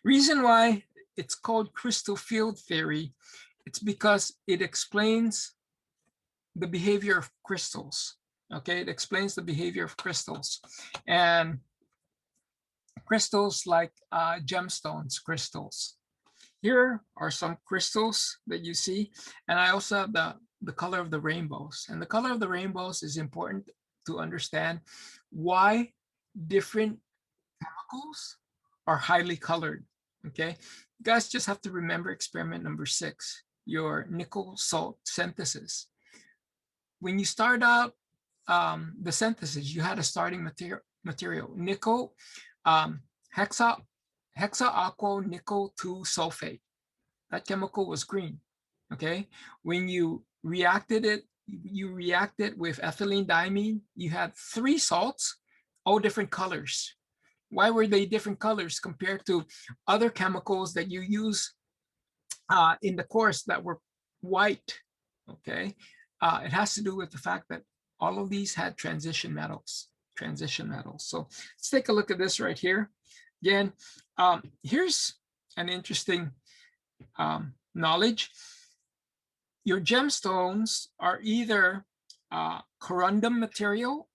Reason why it's called crystal field theory, it's because it explains the behavior of crystals. Okay, it explains the behavior of crystals. And crystals like gemstones crystals. Here are some crystals that you see. And I also have the color of the rainbows. And the color of the rainbows is important to understand why different chemicals are highly colored. Okay, you guys just have to remember experiment number 6, your nickel salt synthesis. When you start out the synthesis, you had a starting material nickel, hexa aqua nickel 2 sulfate. That chemical was green. Okay, when you reacted it with ethylene diamine, you had 3 salts, all different colors. Why were they different colors compared to other chemicals that you use in the course that were white? Okay, it has to do with the fact that all of these had transition metals. So let's take a look at this right here. Again, here's an interesting knowledge. Your gemstones are either corundum material,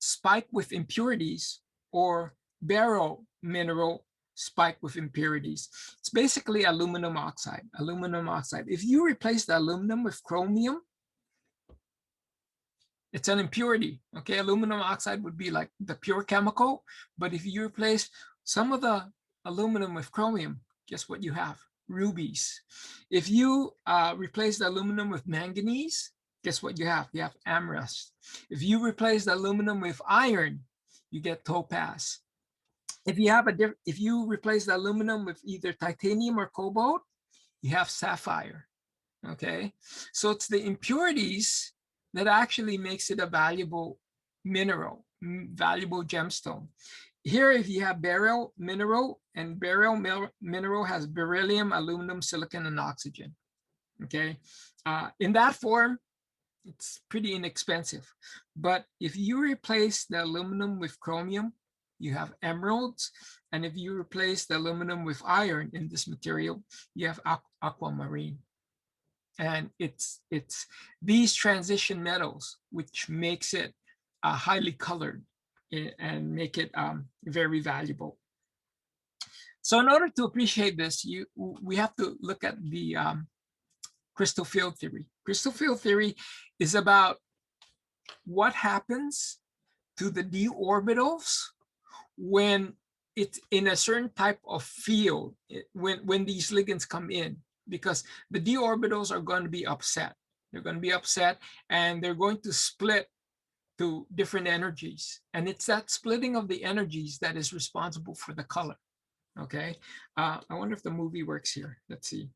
spiked with impurities, or beryl mineral spiked with impurities. It's basically aluminum oxide. If you replace the aluminum with chromium, it's an impurity. Okay, aluminum oxide would be like the pure chemical, but if you replace some of the aluminum with chromium, guess what you have? Rubies. If you replace the aluminum with manganese, guess what you have? You have amethyst. If you replace the aluminum with iron, you get topaz. If you replace the aluminum with either titanium or cobalt, you have sapphire. Okay, so it's the impurities that actually makes it a valuable mineral, valuable gemstone. Here, if you have beryl mineral, and beryl mineral has beryllium, aluminum, silicon, and oxygen. Okay, in that form, it's pretty inexpensive. But if you replace the aluminum with chromium, you have emeralds. And if you replace the aluminum with iron in this material, you have aquamarine. And it's these transition metals which makes it highly colored and make it very valuable. So in order to appreciate this, we have to look at the crystal field theory. Crystal field theory is about what happens to the d orbitals when it's in a certain type of field, when these ligands come in, because the d orbitals are going to be upset. They're going to be upset and they're going to split to different energies. And it's that splitting of the energies that is responsible for the color. Okay, I wonder if the movie works here. Let's see.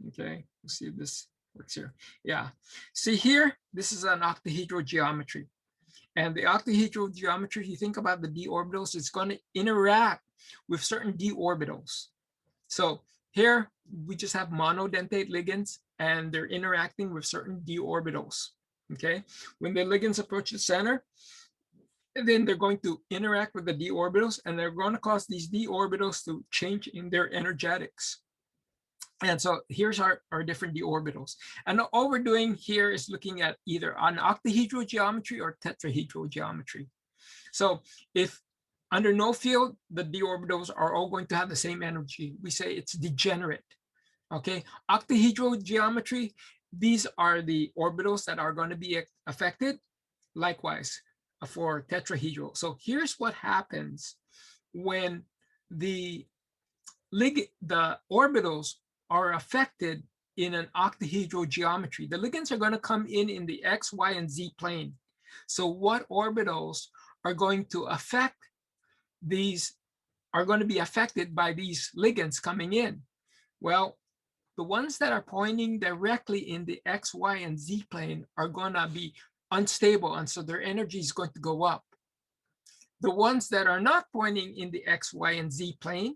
Okay, let's see if this works here. Yeah, see here, this is an octahedral geometry. And the octahedral geometry, if you think about the d orbitals, it's going to interact with certain d orbitals. So here we just have monodentate ligands and they're interacting with certain d orbitals. Okay, when the ligands approach the center, then they're going to interact with the d orbitals and they're going to cause these d orbitals to change in their energetics. And so here's our different d orbitals. And all we're doing here is looking at either an octahedral geometry or tetrahedral geometry. So if under no field, the d orbitals are all going to have the same energy, we say it's degenerate. Okay, octahedral geometry, these are the orbitals that are going to be affected. Likewise for tetrahedral. So here's what happens when the orbitals are affected in an octahedral geometry. The ligands are going to come in the x, y, and z plane. So what orbitals are going to affect these, are going to be affected by these ligands coming in? Well, the ones that are pointing directly in the x, y, and z plane are going to be unstable, and so their energy is going to go up. The ones that are not pointing in the x, y, and z plane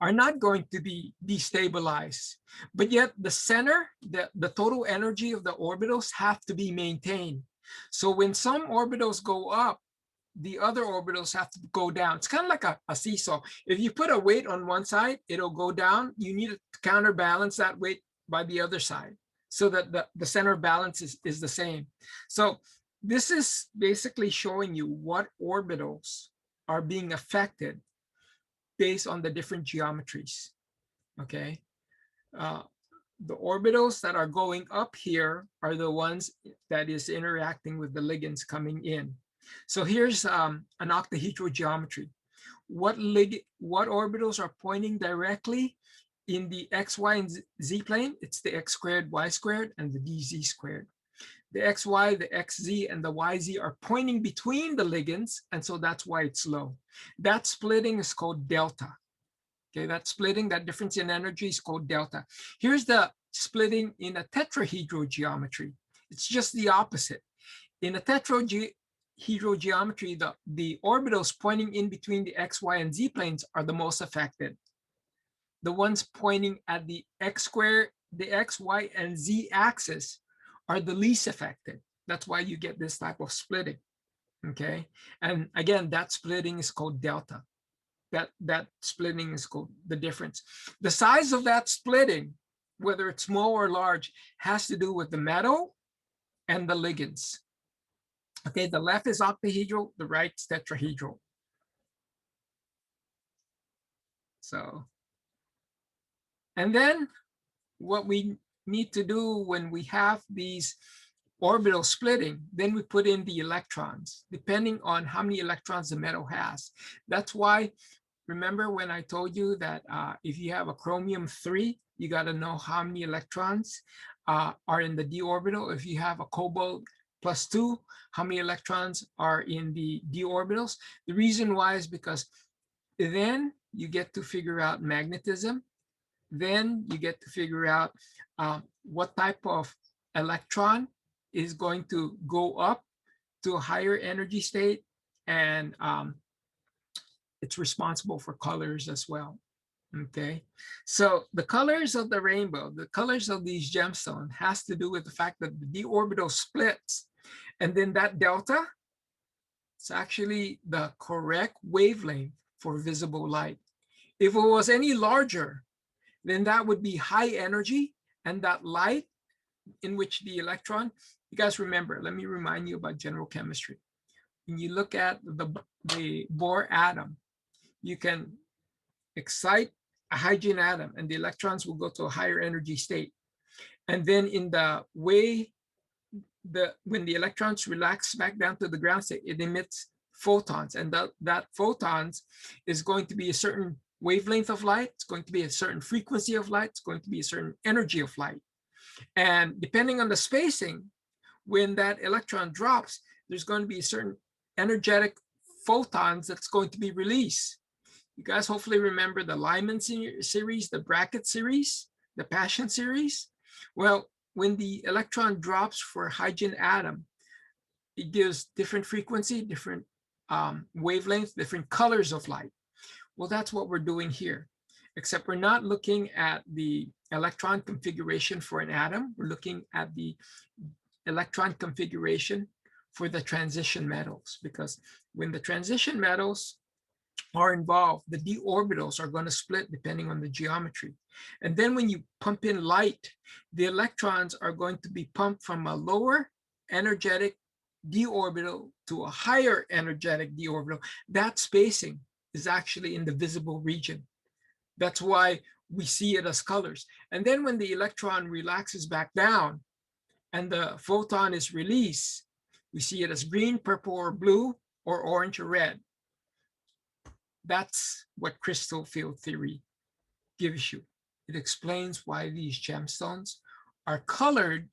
are not going to be destabilized, but yet the center, the total energy of the orbitals have to be maintained. So when some orbitals go up, the other orbitals have to go down. It's kind of like a seesaw. If you put a weight on one side, it'll go down. You need to counterbalance that weight by the other side so that the center of balance is the same. So this is basically showing you what orbitals are being affected based on the different geometries, okay? The orbitals that are going up here are the ones that is interacting with the ligands coming in. So here's an octahedral geometry. What orbitals are pointing directly in the x, y, and z plane? It's the x squared, y squared, and the dz squared. The xy, the xz, and the yz are pointing between the ligands, and so that's why it's low. That splitting is called delta. Okay, that splitting, that difference in energy is called delta. Here's the splitting in a tetrahedral geometry. It's just the opposite. In a tetrahedral geometry, the orbitals pointing in between the x, y, and z planes are the most affected. The ones pointing at the x squared, the x, y, and z axis are the least affected. That's why you get this type of splitting, okay? And again, that splitting is called delta. That splitting is called the difference. The size of that splitting, whether it's small or large, has to do with the metal and the ligands. Okay, the left is octahedral, the right is tetrahedral. So, and then what we need to do when we have these orbital splitting, then we put in the electrons, depending on how many electrons the metal has. That's why, remember when I told you that if you have a chromium 3, you got to know how many electrons are in the d orbital. If you have a cobalt +2, how many electrons are in the d orbitals? The reason why is because then you get to figure out magnetism. Then you get to figure out what type of electron is going to go up to a higher energy state, and it's responsible for colors as well. Okay, so the colors of the rainbow, the colors of these gemstones has to do with the fact that the d orbital splits, and then that delta, it's actually the correct wavelength for visible light. If it was any larger, then that would be high energy, and that light in which the electron, you guys remember, let me remind you about general chemistry. When you look at the Bohr atom, you can excite a hydrogen atom and the electrons will go to a higher energy state. And then in the way when the electrons relax back down to the ground state, it emits photons, and that photons is going to be a certain wavelength of light, it's going to be a certain frequency of light, it's going to be a certain energy of light. And depending on the spacing, when that electron drops, there's going to be a certain energetic photons that's going to be released. You guys hopefully remember the Lyman series, the bracket series, the Paschen series. Well, when the electron drops for a hydrogen atom, it gives different frequency, different wavelengths, different colors of light. Well, that's what we're doing here, except we're not looking at the electron configuration for an atom. We're looking at the electron configuration for the transition metals, because when the transition metals are involved, the d orbitals are going to split depending on the geometry. And then when you pump in light, the electrons are going to be pumped from a lower energetic d orbital to a higher energetic d orbital. That spacing is actually in the visible region. That's why we see it as colors. And then when the electron relaxes back down and the photon is released, we see it as green, purple, or blue, or orange or red. That's what crystal field theory gives you. It explains why these gemstones are colored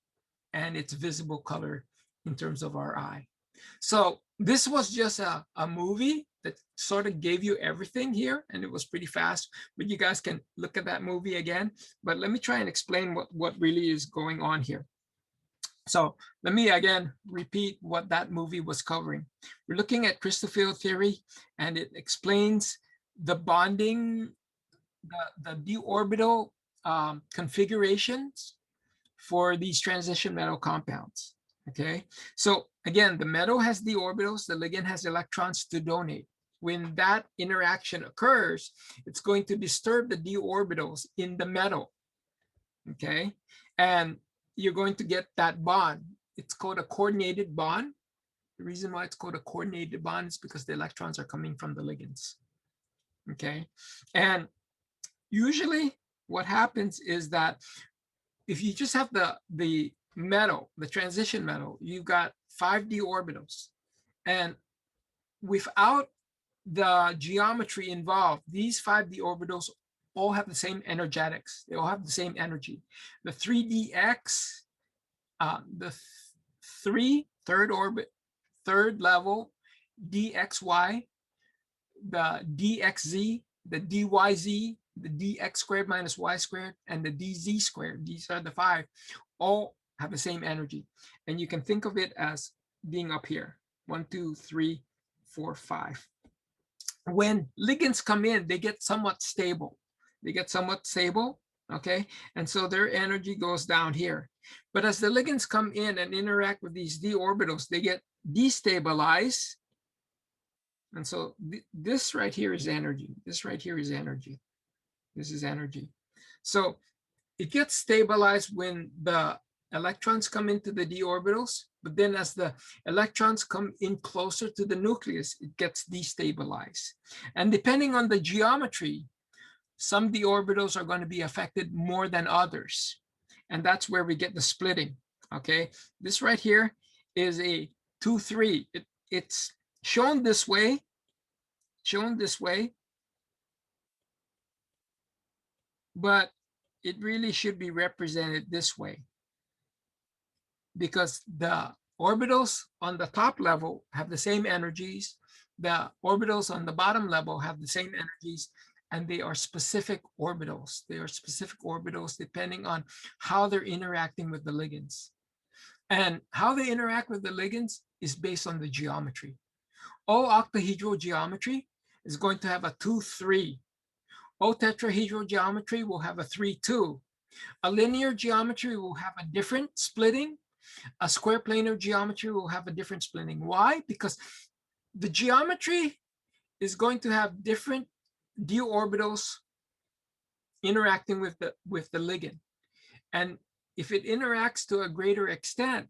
and it's visible color in terms of our eye. So this was just a movie that sort of gave you everything here, and it was pretty fast, but you guys can look at that movie again. But let me try and explain what really is going on here. So let me again repeat what that movie was covering. We're looking at crystal field theory, and it explains the bonding, the d orbital configurations for these transition metal compounds. Okay, so again, the metal has d orbitals, the ligand has electrons to donate. When that interaction occurs, it's going to disturb the d orbitals in the metal, okay? And you're going to get that bond. It's called a coordinated bond. The reason why it's called a coordinated bond is because the electrons are coming from the ligands, okay? And usually what happens is that if you just have the metal, the transition metal, you've got 5d orbitals. And without the geometry involved, these 5d orbitals all have the same energetics. They all have the same energy. The 3dx, the third level dxy, the dxz, the dyz, the dx squared minus y squared, and the dz squared, these are the 5, all have the same energy. And you can think of it as being up here, 1, 2, 3, 4, 5. When ligands come in, they get somewhat stable. Okay? And so their energy goes down here. But as the ligands come in and interact with these d orbitals, they get destabilized. And so this right here is energy. This right here is energy. This is energy. So it gets stabilized when the electrons come into the d orbitals, but then as the electrons come in closer to the nucleus, it gets destabilized. And depending on the geometry, some d orbitals are going to be affected more than others. And that's where we get the splitting, okay? This right here is a 2-3. It's shown this way, but it really should be represented this way, because the orbitals on the top level have the same energies, the orbitals on the bottom level have the same energies, and they are specific orbitals. They are specific orbitals depending on how they're interacting with the ligands. And how they interact with the ligands is based on the geometry. O octahedral geometry is going to have a 2-3. O tetrahedral geometry will have a 3-2. A linear geometry will have a different splitting. A square planar geometry will have a different splitting. Why? Because the geometry is going to have different d orbitals interacting with the ligand. And if it interacts to a greater extent,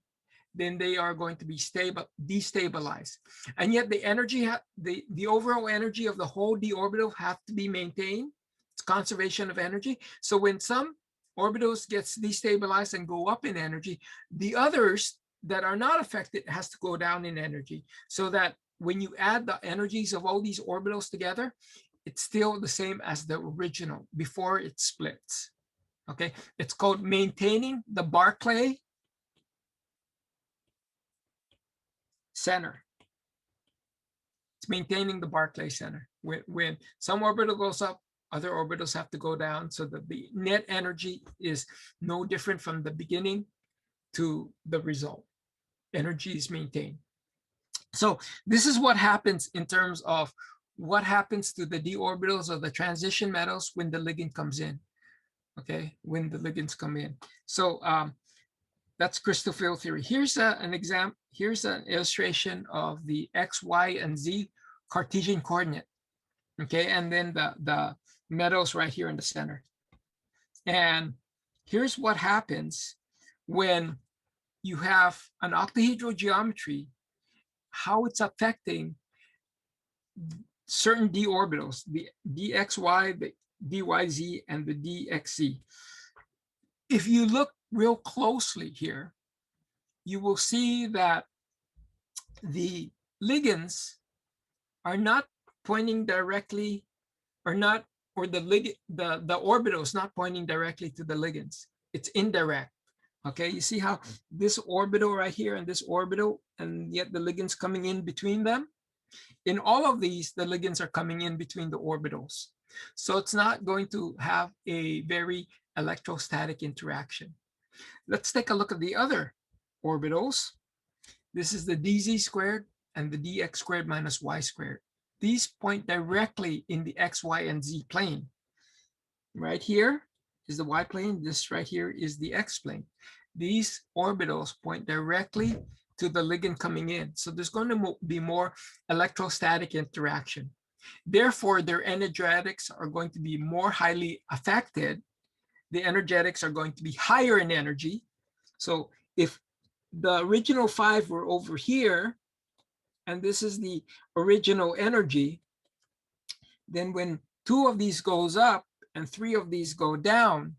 then they are going to be destabilized. And yet the energy, the overall energy of the whole d orbital have to be maintained. It's conservation of energy. So when some orbitals gets destabilized and go up in energy, the others that are not affected has to go down in energy, so that when you add the energies of all these orbitals together, it's still the same as the original before it splits. Okay, it's called maintaining the Barclay center. It's maintaining the Barclay center. When some orbital goes up, other orbitals have to go down, so that the net energy is no different from the beginning to the result. Energy is maintained. So this is what happens in terms of what happens to the d orbitals of the transition metals when the ligand comes in. Okay, when the ligands come in. So that's crystal field theory. Here's an example. Here's an illustration of the x, y, and z Cartesian coordinate. Okay, and then the metals right here in the center. And here's what happens when you have an octahedral geometry, how it's affecting certain d orbitals, the dxy, the dyz, and the dxz. If you look real closely here, you will see that the ligands are not pointing directly, or the orbital is not pointing directly to the ligands. It's indirect. Okay, you see how this orbital right here and this orbital, and yet the ligands coming in between them? In all of these, the ligands are coming in between the orbitals. So it's not going to have a very electrostatic interaction. Let's take a look at the other orbitals. This is the dz squared and the dx squared minus y squared. These point directly in the x, y, and z plane. Right here is the y plane. This right here is the x plane. These orbitals point directly to the ligand coming in. So there's going to be more electrostatic interaction. Therefore, their energetics are going to be more highly affected. The energetics are going to be higher in energy. So if the original 5 were over here, and this is the original energy, then when 2 of these goes up and 3 of these go down,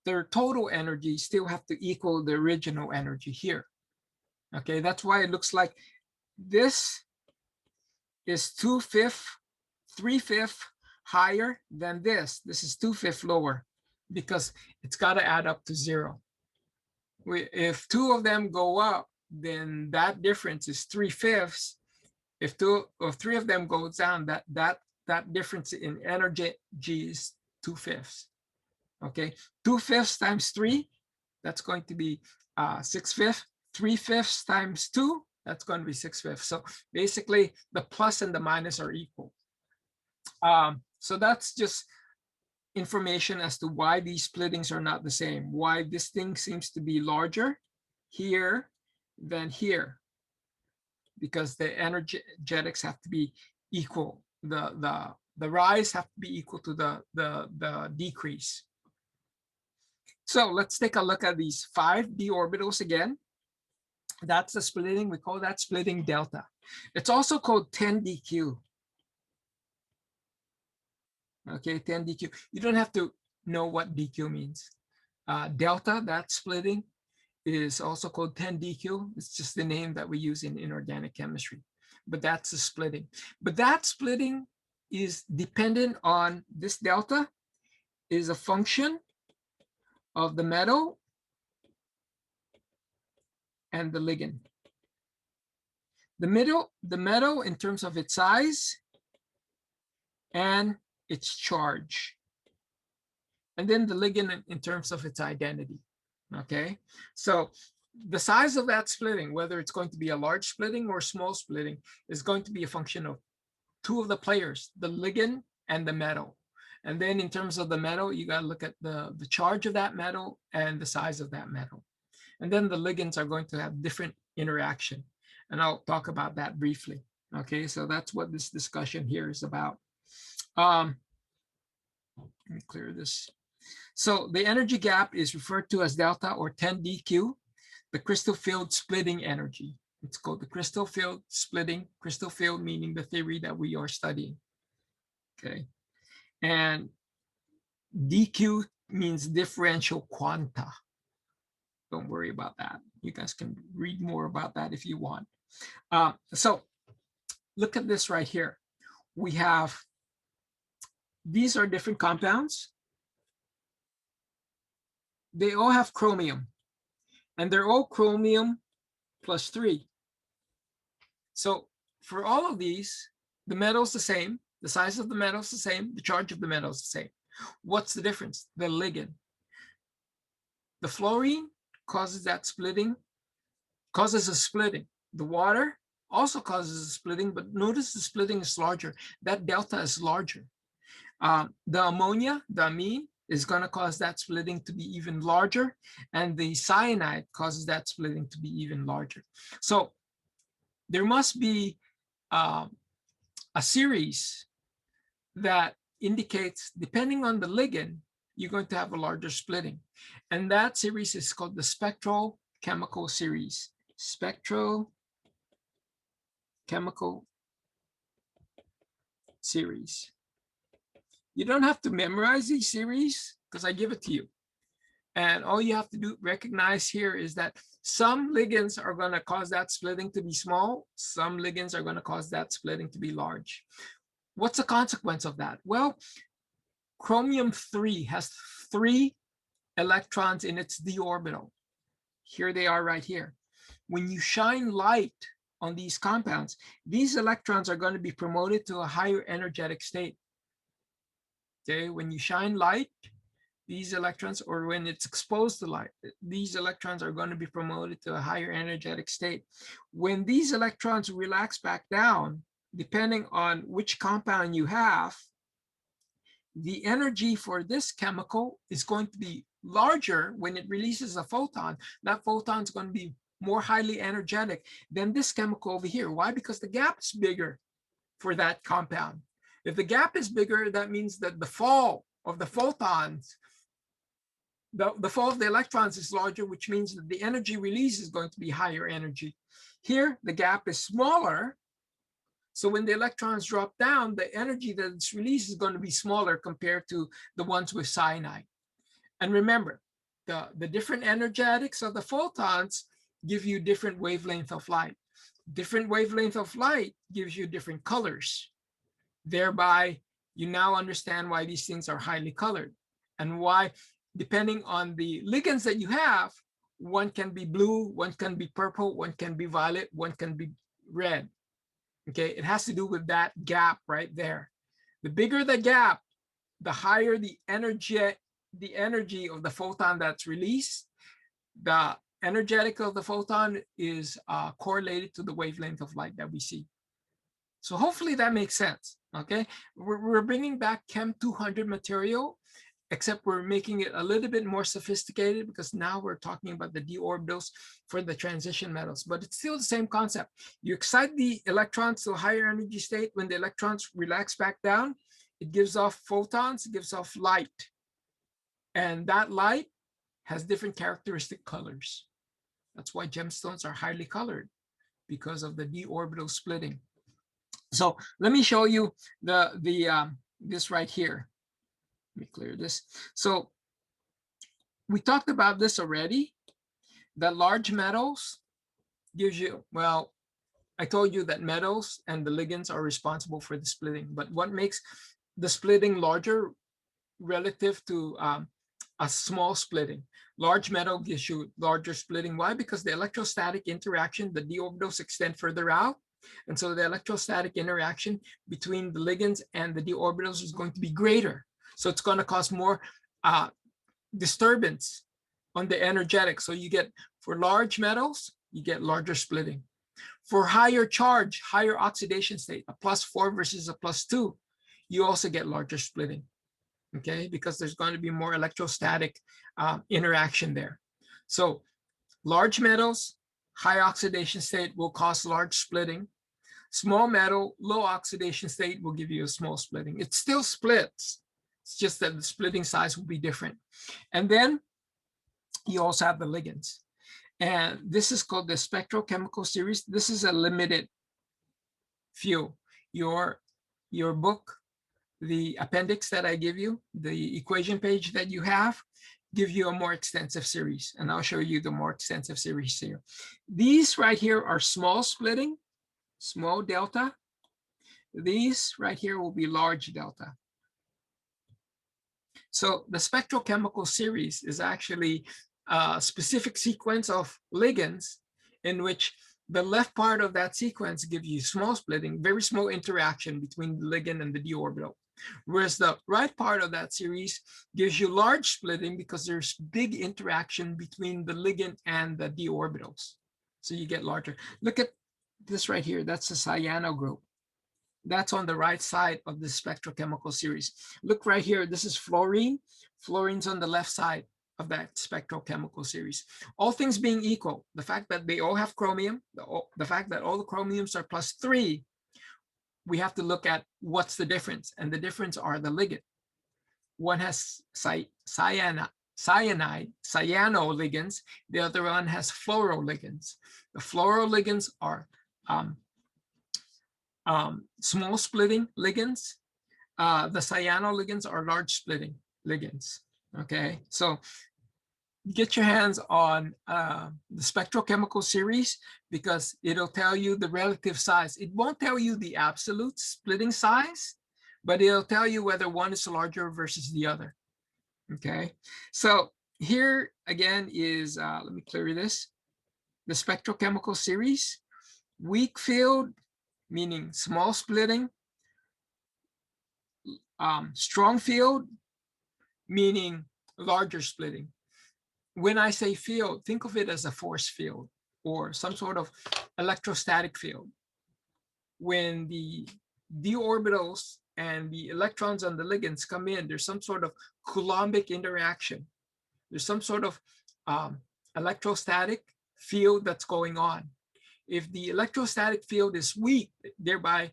their total energy still have to equal the original energy here. Okay, that's why it looks like this is 2/5, 3/5 higher than this. This is 2/5 lower because it's got to add up to 0. If 2 of them go up, then that difference is 3/5. If 2 or 3 of them goes down, that difference in energy is 2/5. Okay, 2/5 times 3, that's going to be 6/5. 3/5 times 2, that's going to be 6/5. So basically, the plus and the minus are equal. So that's just information as to why these splittings are not the same. Why this thing seems to be larger here than here, because the energetics have to be equal. The rise have to be equal to the decrease. So let's take a look at these 5 d orbitals again. That's the splitting. We call that splitting delta. It's also called 10 dq. Okay, 10 dq. You don't have to know what dq means. Delta, that splitting, is also called 10 dq. It's just the name that we use in inorganic chemistry. But that's the splitting. But that splitting is dependent on this delta, is a function of the metal and the ligand. The metal in terms of its size and its charge. And then the ligand in terms of its identity. Okay, so the size of that splitting, whether it's going to be a large splitting or small splitting, is going to be a function of 2 of the players, the ligand and the metal. And then in terms of the metal, you got to look at the charge of that metal and the size of that metal. And then the ligands are going to have different interaction. And I'll talk about that briefly. Okay, so that's what this discussion here is about. Let me clear this. So the energy gap is referred to as delta, or 10 dq, the crystal field splitting energy. It's called the crystal field splitting, crystal field meaning the theory that we are studying. Okay, and dq means differential quanta. Don't worry about that. You guys can read more about that if you want. So look at this right here. We have, these are different compounds. They all have chromium, and they're all chromium +3. So for all of these, the metal's the same, the size of the metal's the same, the charge of the metal is the same. What's the difference? The ligand. The fluorine causes that splitting, causes a splitting. The water also causes a splitting, but notice the splitting is larger. That delta is larger. The ammonia, the amine, is going to cause that splitting to be even larger, and the cyanide causes that splitting to be even larger. So there must be a series that indicates, depending on the ligand, you're going to have a larger splitting. And that series is called the spectral chemical series. Spectral chemical series. You don't have to memorize these series because I give it to you. And all you have to do, recognize here, is that some ligands are going to cause that splitting to be small. Some ligands are going to cause that splitting to be large. What's the consequence of that? Well, chromium-3 has 3 electrons in its d orbital. Here they are right here. When you shine light on these compounds, these electrons are going to be promoted to a higher energetic state. Okay, when you shine light, these electrons, or when it's exposed to light, these electrons are going to be promoted to a higher energetic state. When these electrons relax back down, depending on which compound you have, the energy for this chemical is going to be larger when it releases a photon. That photon is going to be more highly energetic than this chemical over here. Why? Because the gap is bigger for that compound. If the gap is bigger, that means that the fall of the photons, the fall of the electrons is larger, which means that the energy release is going to be higher energy. Here, the gap is smaller. So when the electrons drop down, the energy that's released is going to be smaller compared to the ones with cyanide. And remember, the different energetics of the photons give you different wavelength of light. Different wavelength of light gives you different colors. Thereby, you now understand why these things are highly colored and why, depending on the ligands that you have, one can be blue, one can be purple, one can be violet, one can be red. Okay, it has to do with that gap right there. The bigger the gap, the higher the energy of the photon that's released. The energetic of the photon is correlated to the wavelength of light that we see. So hopefully that makes sense. Okay, we're bringing back Chem 200 material, except we're making it a little bit more sophisticated because now we're talking about the d orbitals for the transition metals, but it's still the same concept. You excite the electrons to a higher energy state. When the electrons relax back down, it gives off photons, it gives off light. And that light has different characteristic colors. That's why gemstones are highly colored, because of the d orbital splitting. So let me show you this right here. Let me clear this. So we talked about this already, that large metals gives you, well, I told you that metals and the ligands are responsible for the splitting, but what makes the splitting larger relative to a small splitting? Large metal gives you larger splitting. Why? Because the electrostatic interaction, the d orbitals extend further out. And so the electrostatic interaction between the ligands and the d orbitals is going to be greater. So it's going to cause more disturbance on the energetic. So you get, for large metals, you get larger splitting. For higher charge, higher oxidation state, a +4 versus a +2, you also get larger splitting. Okay, because there's going to be more electrostatic interaction there. So large metals, high oxidation state will cause large splitting. Small metal, low oxidation state will give you a small splitting. It still splits. It's just that the splitting size will be different. And then you also have the ligands. And this is called the spectrochemical series. This is a limited few. Your book, the appendix that I give you, the equation page that you have, give you a more extensive series. And I'll show you the more extensive series here. These right here are small splitting, small delta. These right here will be large delta. So the spectrochemical series is actually a specific sequence of ligands in which the left part of that sequence gives you small splitting, very small interaction between the ligand and the d orbital. Whereas the right part of that series gives you large splitting because there's big interaction between the ligand and the d orbitals. So you get larger. Look at this right here. That's the cyano group. That's on the right side of the spectrochemical series. Look right here. This is fluorine. Fluorine's on the left side of that spectrochemical series. All things being equal, the fact that they all have chromium, the fact that all the chromiums are +3, we have to look at what's the difference. And the difference are the ligand. One has cyano ligands. The other one has fluoroligands. The fluoroligands are small splitting ligands. The cyano ligands are large splitting ligands. Okay, so get your hands on the spectrochemical series because it'll tell you the relative size. It won't tell you the absolute splitting size, but it'll tell you whether one is larger versus the other. Okay, so here again is, let me clear this, the spectrochemical series. Weak field, meaning small splitting. Strong field, meaning larger splitting. When I say field, think of it as a force field or some sort of electrostatic field. When the d orbitals and the electrons on the ligands come in, there's some sort of Coulombic interaction. There's some sort of electrostatic field that's going on. If the electrostatic field is weak, thereby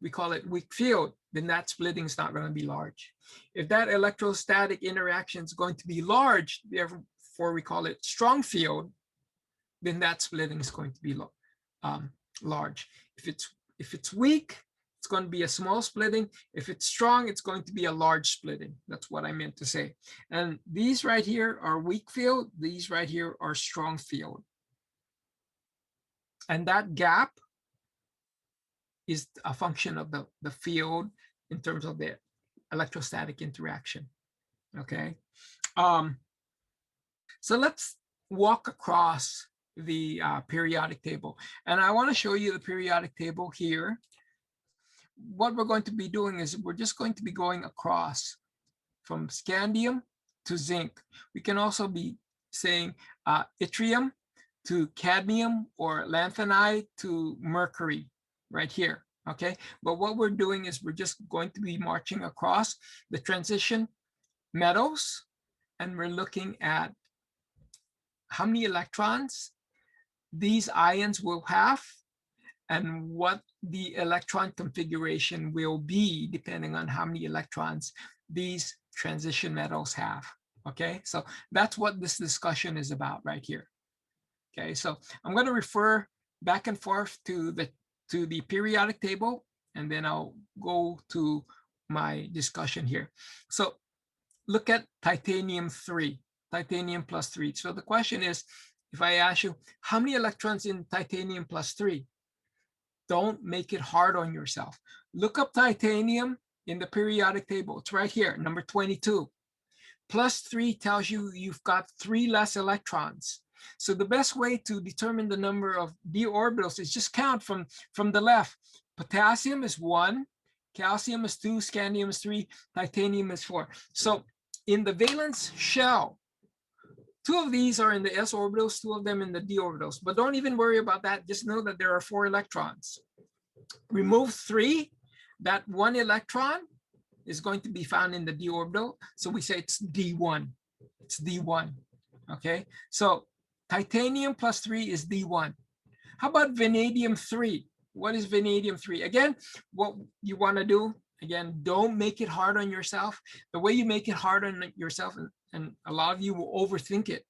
we call it weak field, then that splitting is not going to be large. If that electrostatic interaction is going to be large, therefore we call it strong field, then that splitting is going to be large. If it's weak, it's going to be a small splitting. If it's strong, it's going to be a large splitting. That's what I meant to say. And these right here are weak field. These right here are strong field. And that gap is a function of the field in terms of the electrostatic interaction. Okay. So let's walk across the periodic table. And I want to show you the periodic table here. What we're going to be doing is we're just going to be going across from scandium to zinc. We can also be saying yttrium to cadmium or lanthanide to mercury right here. Okay, but what we're doing is we're just going to be marching across the transition metals, and we're looking at how many electrons these ions will have and what the electron configuration will be depending on how many electrons these transition metals have. Okay, so that's what this discussion is about right here. Okay, so I'm going to refer back and forth to the periodic table, and then I'll go to my discussion here. So look at titanium 3, titanium plus 3. So the question is, if I ask you, how many electrons in titanium plus 3? Don't make it hard on yourself. Look up titanium in the periodic table. It's right here, number 22. Plus 3 tells you you've got 3 less electrons. So the best way to determine the number of d orbitals is just count from the left. Potassium is 1, calcium is 2, scandium is 3, titanium is 4. So in the valence shell, 2 of these are in the s orbitals, 2 of them in the d orbitals. But don't even worry about that. Just know that there are 4 electrons. Remove 3, that 1 electron is going to be found in the d orbital. So we say it's d1. It's d1. Okay, so titanium plus 3 is d1. How about vanadium 3? What is vanadium 3? Again, what you want to do, again, don't make it hard on yourself. The way you make it hard on yourself, and a lot of you will overthink it,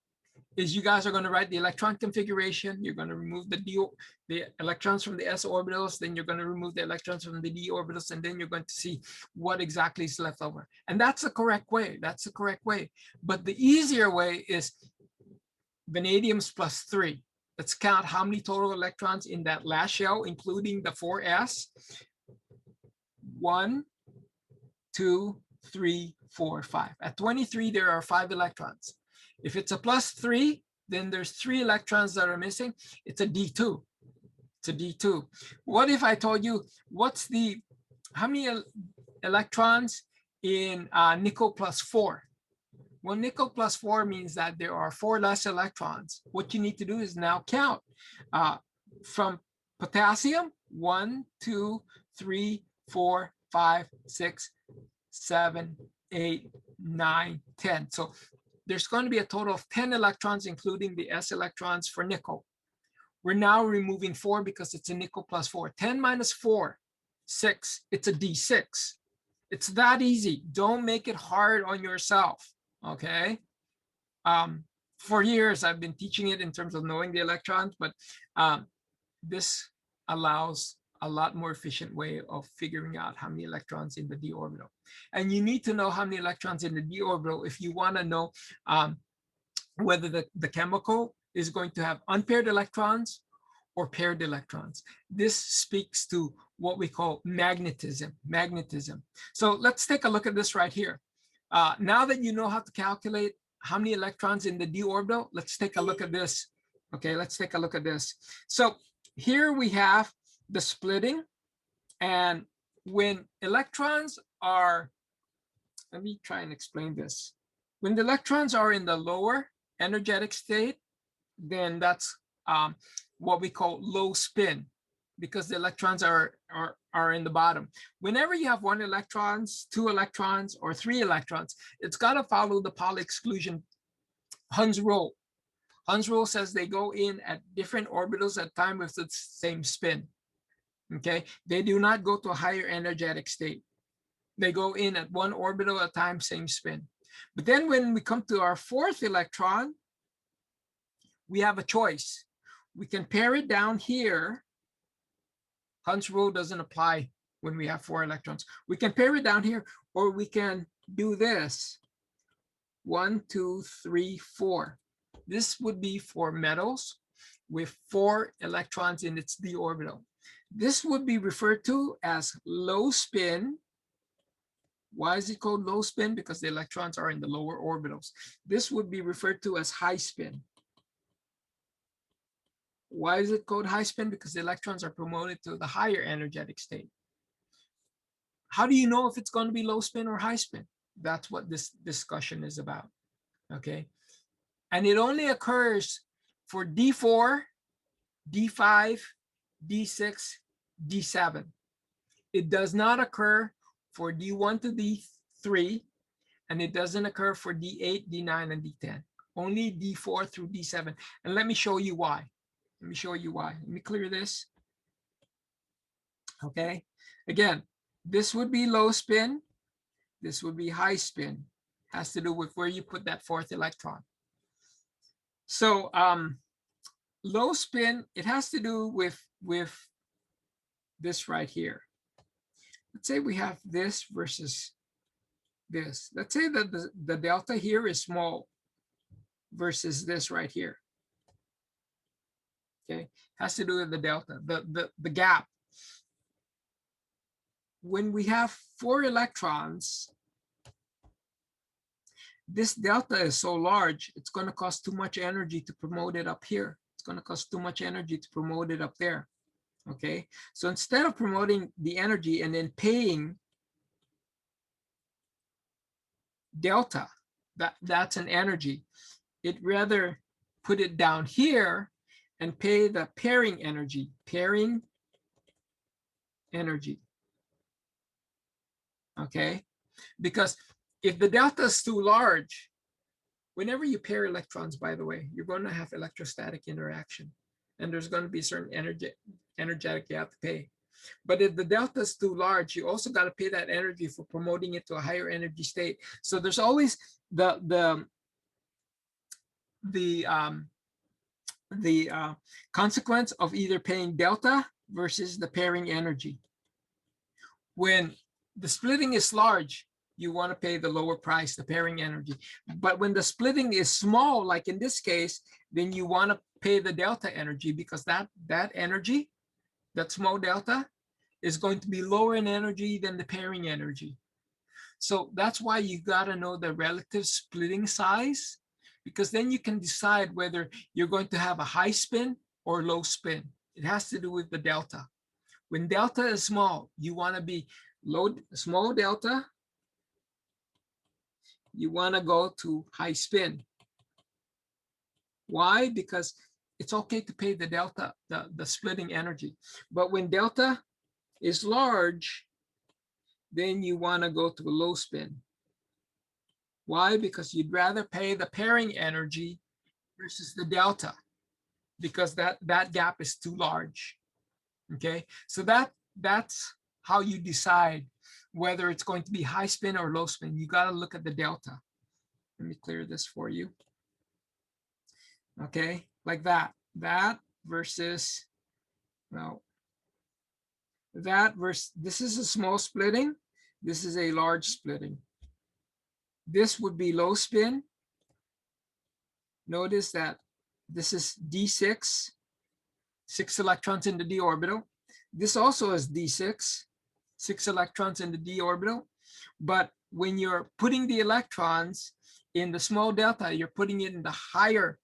is you guys are going to write the electron configuration. You're going to remove the electrons from the s orbitals, then you're going to remove the electrons from the d orbitals, and then you're going to see what exactly is left over. And that's the correct way. That's the correct way. But the easier way is vanadium's plus 3. Let's count how many total electrons in that last shell, including the 4s. 1, 2, 3, 4, 5. At 23, there are 5 electrons. If it's a plus 3, then there's 3 electrons that are missing. It's a D2. It's a D2. What if I told you how many electrons in nickel plus 4? Well, nickel plus 4 means that there are 4 less electrons. What you need to do is now count from potassium, 1, 2, 3, 4, 5, 6, 7, 8, 9, 10. So there's going to be a total of 10 electrons, including the s electrons for nickel. We're now removing 4 because it's a nickel plus 4. 10 minus 4, 6. It's a D6. It's that easy. Don't make it hard on yourself, okay? For years, I've been teaching it in terms of knowing the electrons, but this allows a lot more efficient way of figuring out how many electrons in the d orbital. And you need to know how many electrons in the d orbital if you want to know whether the chemical is going to have unpaired electrons or paired electrons. This speaks to what we call magnetism. So let's take a look at this right here. Now that you know how to calculate how many electrons in the d orbital, let's take a look at this. Okay, let's take a look at this. So here we have the splitting, and when electrons are, let me try and explain this. When the electrons are in the lower energetic state, then that's what we call low spin, because the electrons are in the bottom. Whenever you have 1 electrons, 2 electrons, or 3 electrons, it's got to follow the Pauli exclusion Hund's rule. Hund's rule says they go in at different orbitals at time with the same spin. Okay, they do not go to a higher energetic state. They go in at one orbital at a time, same spin. But then when we come to our fourth electron, we have a choice. We can pair it down here. Hund's rule doesn't apply when we have 4 electrons. We can pair it down here, or we can do this. 1, 2, 3, 4. This would be for metals with 4 electrons in its d orbital. This would be referred to as low spin. Why is it called low spin? Because the electrons are in the lower orbitals. This would be referred to as high spin. Why is it called high spin? Because the electrons are promoted to the higher energetic state. How do you know if it's going to be low spin or high spin? That's what this discussion is about. Okay. And it only occurs for D4, D5, D6, D7. It does not occur for D1 to D3, and it doesn't occur for D8, D9, and D10. Only D4 through D7. And let me show you why. Let me show you why. Let me clear this. Okay. Again, this would be low spin. This would be high spin. Has to do with where you put that 4th electron. So low spin, it has to do with this right here. Let's say we have this versus this. Let's say that the delta here is small versus this right here. Okay, has to do with the delta, the gap. When we have 4 electrons, this delta is so large, it's going to cost too much energy to promote it up here. It's going to cost too much energy to promote it up there. Okay, so instead of promoting the energy and then paying delta, that's an energy, it rather put it down here and pay the pairing energy, okay? Because if the delta is too large, whenever you pair electrons, by the way, you're going to have electrostatic interaction, and there's going to be certain energetic you have to pay. But if the delta is too large, you also got to pay that energy for promoting it to a higher energy state. So there's always the consequence of either paying delta versus the pairing energy. When the splitting is large, you want to pay the lower price, the pairing energy. But when the splitting is small, like in this case, then you want to pay the delta energy, because that energy, that small delta, is going to be lower in energy than the pairing energy. So that's why you got to know the relative splitting size, because then you can decide whether you're going to have a high spin or low spin. It has to do with the delta. When delta is small, you want to be small delta. You want to go to high spin. Why? Because it's okay to pay the delta, the splitting energy. But when delta is large, then you want to go to a low spin. Why? Because you'd rather pay the pairing energy versus the delta, because that gap is too large. Okay, so that's how you decide whether it's going to be high spin or low spin. You got to look at the delta. Let me clear this for you. Okay, like that versus, well, that versus, this is a small splitting, this is a large splitting. This would be low spin. Notice that this is D6, 6 electrons in the d orbital. This also is D6, 6 electrons in the d orbital. But when you're putting the electrons in the small delta, you're putting it in the higher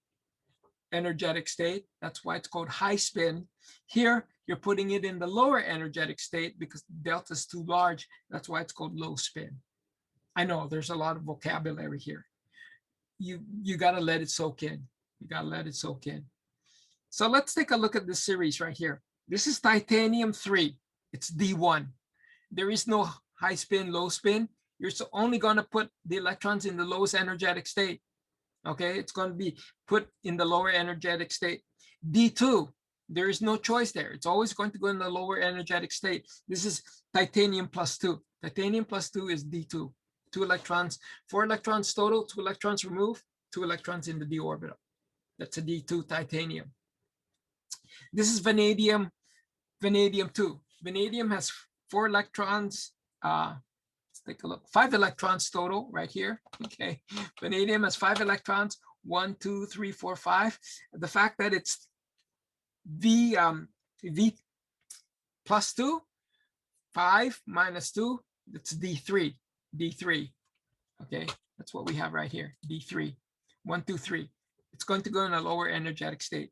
energetic state. That's why it's called high spin. Here, you're putting it in the lower energetic state because delta is too large. That's why it's called low spin. I know there's a lot of vocabulary here. You got to let it soak in. You got to let it soak in. So let's take a look at this series right here. This is titanium 3. It's D1. There is no high spin, low spin. You're only going to put the electrons in the lowest energetic state. Okay, it's going to be put in the lower energetic state. D2, there is no choice there. It's always going to go in the lower energetic state. This is titanium plus 2. Titanium plus 2 is D2. 2 electrons, 4 electrons total, 2 electrons removed, 2 electrons in the d orbital. That's a D2 titanium. This is vanadium, vanadium 2. Vanadium has 4 electrons. Let's take a look. 5 electrons total right here. Okay. Vanadium has 5 electrons. 1, 2, 3, 4, 5. The fact that it's V plus 2, 5 minus 2, that's D3. D3. Okay. That's what we have right here. D3. 1, 2, 3. It's going to go in a lower energetic state.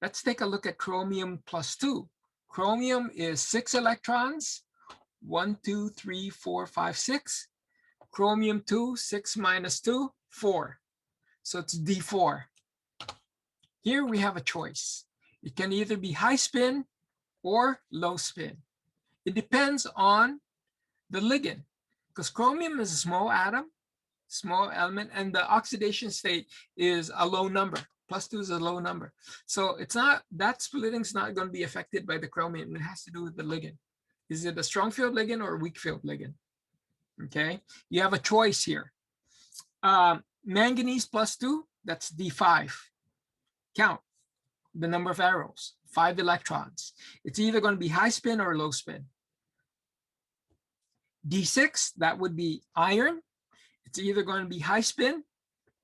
Let's take a look at chromium plus 2. Chromium is 6 electrons. 1, 2, 3, 4, 5, 6. Chromium 2, 6 minus 2, 4. So it's D4. Here we have a choice. It can either be high spin or low spin. It depends on the ligand, because chromium is a small atom, small element, and the oxidation state is a low number. Plus 2 is a low number. So it's not, that splitting is not going to be affected by the chromium. It has to do with the ligand. Is it a strong field ligand or a weak field ligand? Okay, you have a choice here. Manganese plus 2, that's D5. Count the number of arrows, 5 electrons. It's either going to be high spin or low spin. D6, that would be iron. It's either going to be high spin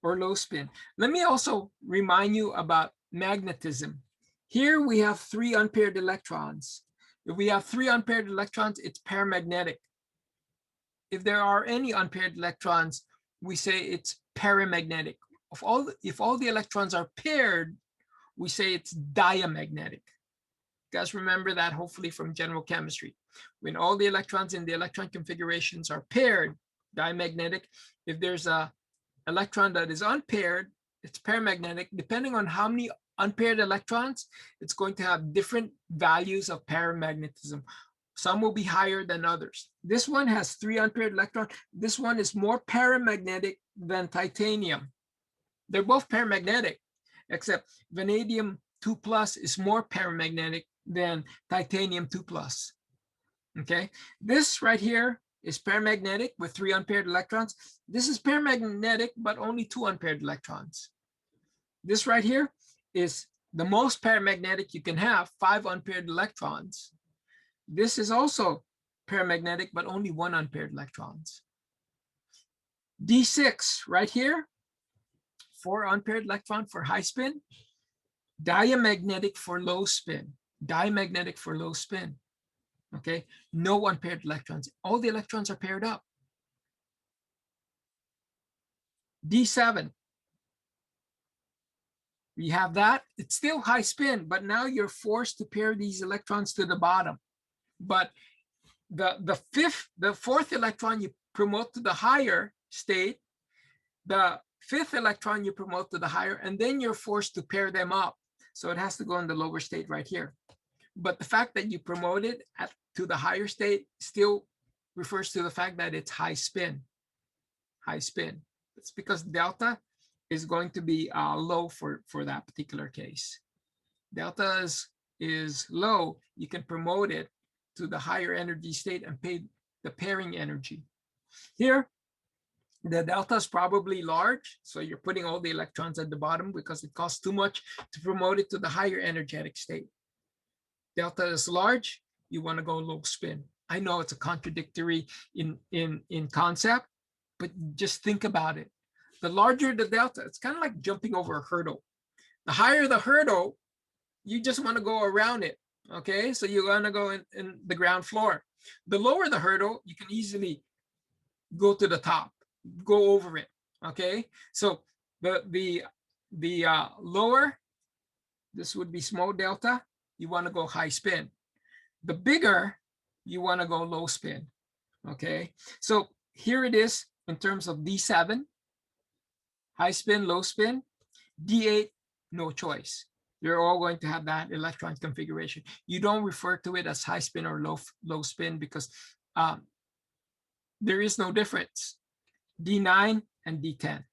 or low spin. Let me also remind you about magnetism. Here we have 3 unpaired electrons. If we have 3 unpaired electrons, it's paramagnetic. If there are any unpaired electrons, we say it's paramagnetic. If all the electrons are paired, we say it's diamagnetic. You guys remember that hopefully from general chemistry. When all the electrons in the electron configurations are paired, diamagnetic. If there's a electron that is unpaired, it's paramagnetic. Depending on how many unpaired electrons, it's going to have different values of paramagnetism. Some will be higher than others. This one has 3 unpaired electrons. This one is more paramagnetic than titanium. They're both paramagnetic, except vanadium 2 plus is more paramagnetic than titanium 2 plus. Okay, this right here is paramagnetic with 3 unpaired electrons. This is paramagnetic, but only 2 unpaired electrons. This right here is the most paramagnetic you can have, 5 unpaired electrons. This is also paramagnetic, but only 1 unpaired electrons. D6 right here, 4 unpaired electron for high spin, diamagnetic for low spin, diamagnetic for low spin. Okay, no unpaired electrons. All the electrons are paired up. D7, we have that. It's still high spin, but now you're forced to pair these electrons to the bottom. But the 4th electron you promote to the higher state, the 5th electron you promote to the higher, and then you're forced to pair them up. So it has to go in the lower state right here. But the fact that you promote it to the higher state still refers to the fact that it's high spin. High spin. It's because delta is going to be low for that particular case. Delta is low. You can promote it to the higher energy state and pay the pairing energy. Here, the delta is probably large, so you're putting all the electrons at the bottom because it costs too much to promote it to the higher energetic state. Delta is large, you want to go low spin. I know it's a contradictory in concept, but just think about it. The larger the delta, it's kind of like jumping over a hurdle. The higher the hurdle, you just want to go around it. Okay, so you're going to go in the ground floor. The lower the hurdle, you can easily go to the top, go over it. Okay, so the lower, this would be small delta, you want to go high spin. The bigger, you want to go low spin. Okay, so here it is in terms of D7, high spin, low spin. D8, no choice. You're all going to have that electron configuration. You don't refer to it as high spin or low spin because there is no difference. D9 and D10.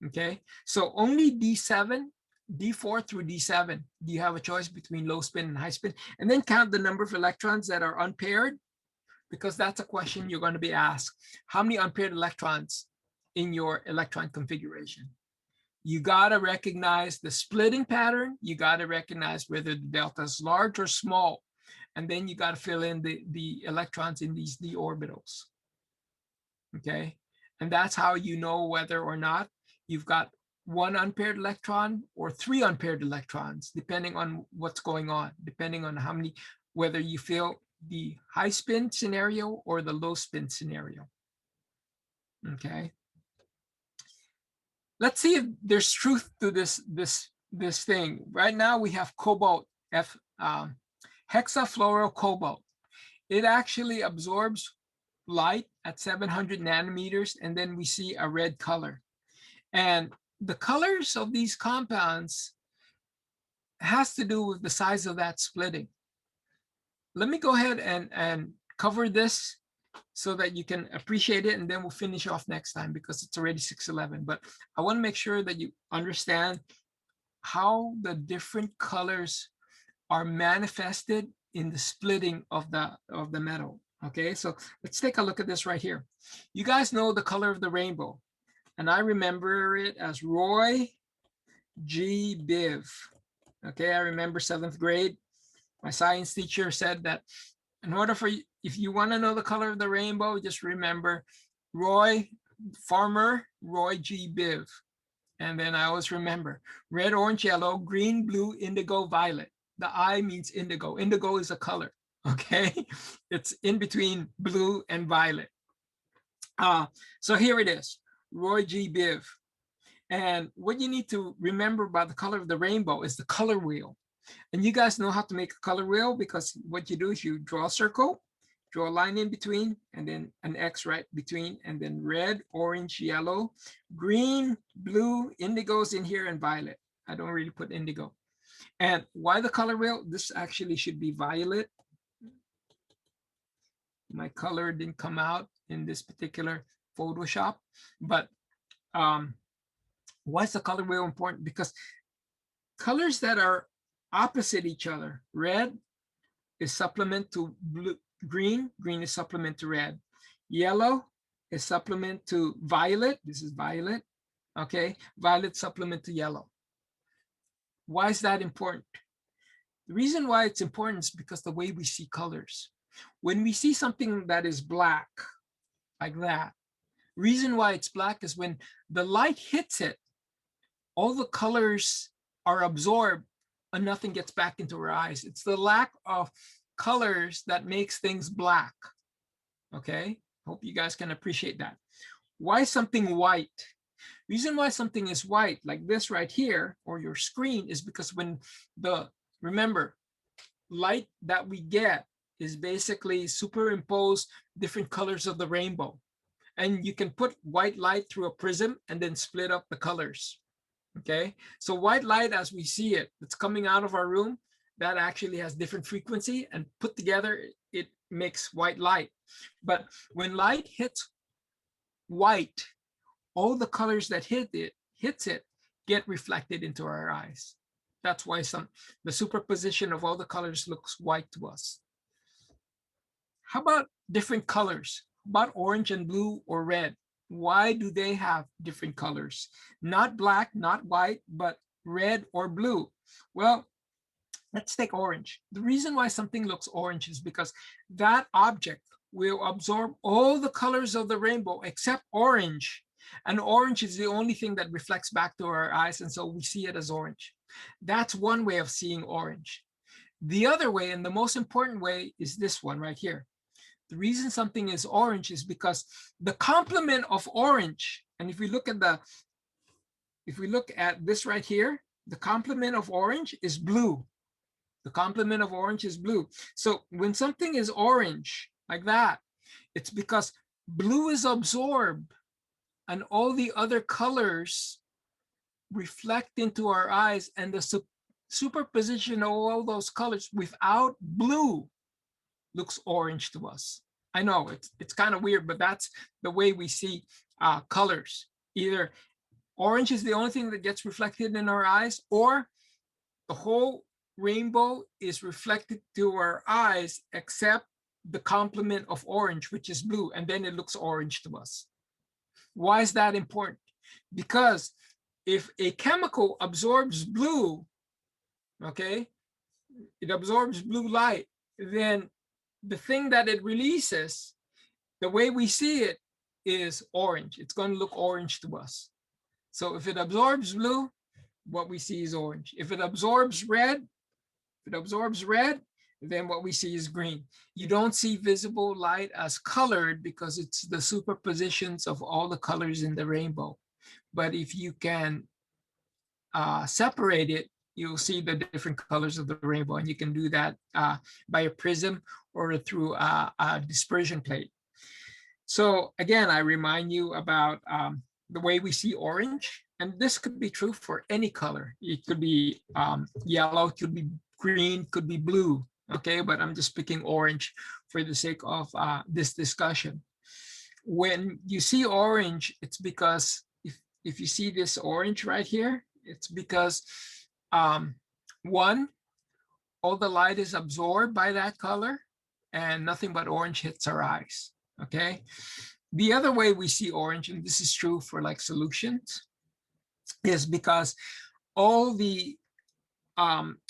Okay, so only D7, D4 through D7, do you have a choice between low spin and high spin? And then count the number of electrons that are unpaired, because that's a question you're going to be asked. How many unpaired electrons in your electron configuration? You got to recognize the splitting pattern. You got to recognize whether the delta is large or small. And then you got to fill in the electrons in these d orbitals. Okay, and that's how you know whether or not you've got one unpaired electron or three unpaired electrons, depending on what's going on, depending on how many, whether you feel the high spin scenario or the low spin scenario. Okay, let's see if there's truth to this thing. Right now we have cobalt, hexafluorocobalt. It actually absorbs light at 700 nanometers, and then we see a red color. And the colors of these compounds has to do with the size of that splitting. Let me go ahead and cover this so that you can appreciate it, and then we'll finish off next time because it's already 6:11. But I want to make sure that you understand how the different colors are manifested in the splitting of the metal. Okay, so let's take a look at this right here. You guys know the color of the rainbow, and I remember it as Roy G. Biv. Okay, I remember 7th grade. My science teacher said that in order for you, if you want to know the color of the rainbow, just remember Farmer Roy G. Biv. And then I always remember red, orange, yellow, green, blue, indigo, violet. The I means indigo. Indigo is a color, okay? It's in between blue and violet. So here it is, Roy G. Biv. And what you need to remember about the color of the rainbow is the color wheel. And you guys know how to make a color wheel, because what you do is you draw a circle, draw a line in between, and then an X right between, and then red, orange, yellow, green, blue, indigo's in here, and violet. I don't really put indigo. And why the color wheel? This actually should be violet. My color didn't come out in this particular Photoshop, but why is the color wheel important? Because colors that are opposite each other, red is supplement to blue, green is supplement to red, yellow is supplement to violet, this is violet, okay, violet supplement to yellow. Why is that important? The reason why it's important is because the way we see colors. When we see something that is black, like that, reason why it's black is when the light hits it, all the colors are absorbed and nothing gets back into our eyes. It's the lack of colors that makes things black. Okay, hope you guys can appreciate that. Why something white? Reason why something is white, like this right here, or your screen, is because when remember, light that we get is basically superimpose different colors of the rainbow. And you can put white light through a prism and then split up the colors. Okay, so white light as we see it, it's coming out of our room, that actually has different frequency, and put together it makes white light. But when light hits white, all the colors that hits it get reflected into our eyes. That's why the superposition of all the colors looks white to us. How about different colors? How about orange and blue or red? Why do they have different colors? Not black, not white, but red or blue. Well, let's take orange. The reason why something looks orange is because that object will absorb all the colors of the rainbow except orange. And orange is the only thing that reflects back to our eyes, and so we see it as orange. That's one way of seeing orange. The other way, and the most important way, is this one right here. The reason something is orange is because the complement of orange, and if we look at this right here, the complement of orange is blue. The complement of orange is blue. So when something is orange like that, it's because blue is absorbed and all the other colors reflect into our eyes, and the superposition of all those colors without blue looks orange to us. I know it's kind of weird, but that's the way we see colors. Either Orange is the only thing that gets reflected in our eyes, or the whole rainbow is reflected to our eyes except the complement of orange, which is blue, and then it looks orange to us. Why is that important? Because if a chemical absorbs blue, okay, it absorbs blue light, then the thing that it releases, the way we see it, is orange. It's going to look orange to us. So if it absorbs blue, what we see is orange. If it absorbs red, then what we see is green. You don't see visible light as colored because it's the superpositions of all the colors in the rainbow. But if you can separate it, you'll see the different colors of the rainbow, and you can do that by a prism or through a dispersion plate. So again, I remind you about the way we see orange, and this could be true for any color. It could be yellow, it could be green, could be blue, okay? But I'm just picking orange for the sake of this discussion. When you see orange, it's because if you see this orange right here, it's because one, all the light is absorbed by that color and nothing but orange hits our eyes, okay? The other way we see orange, and this is true for like solutions, is because all the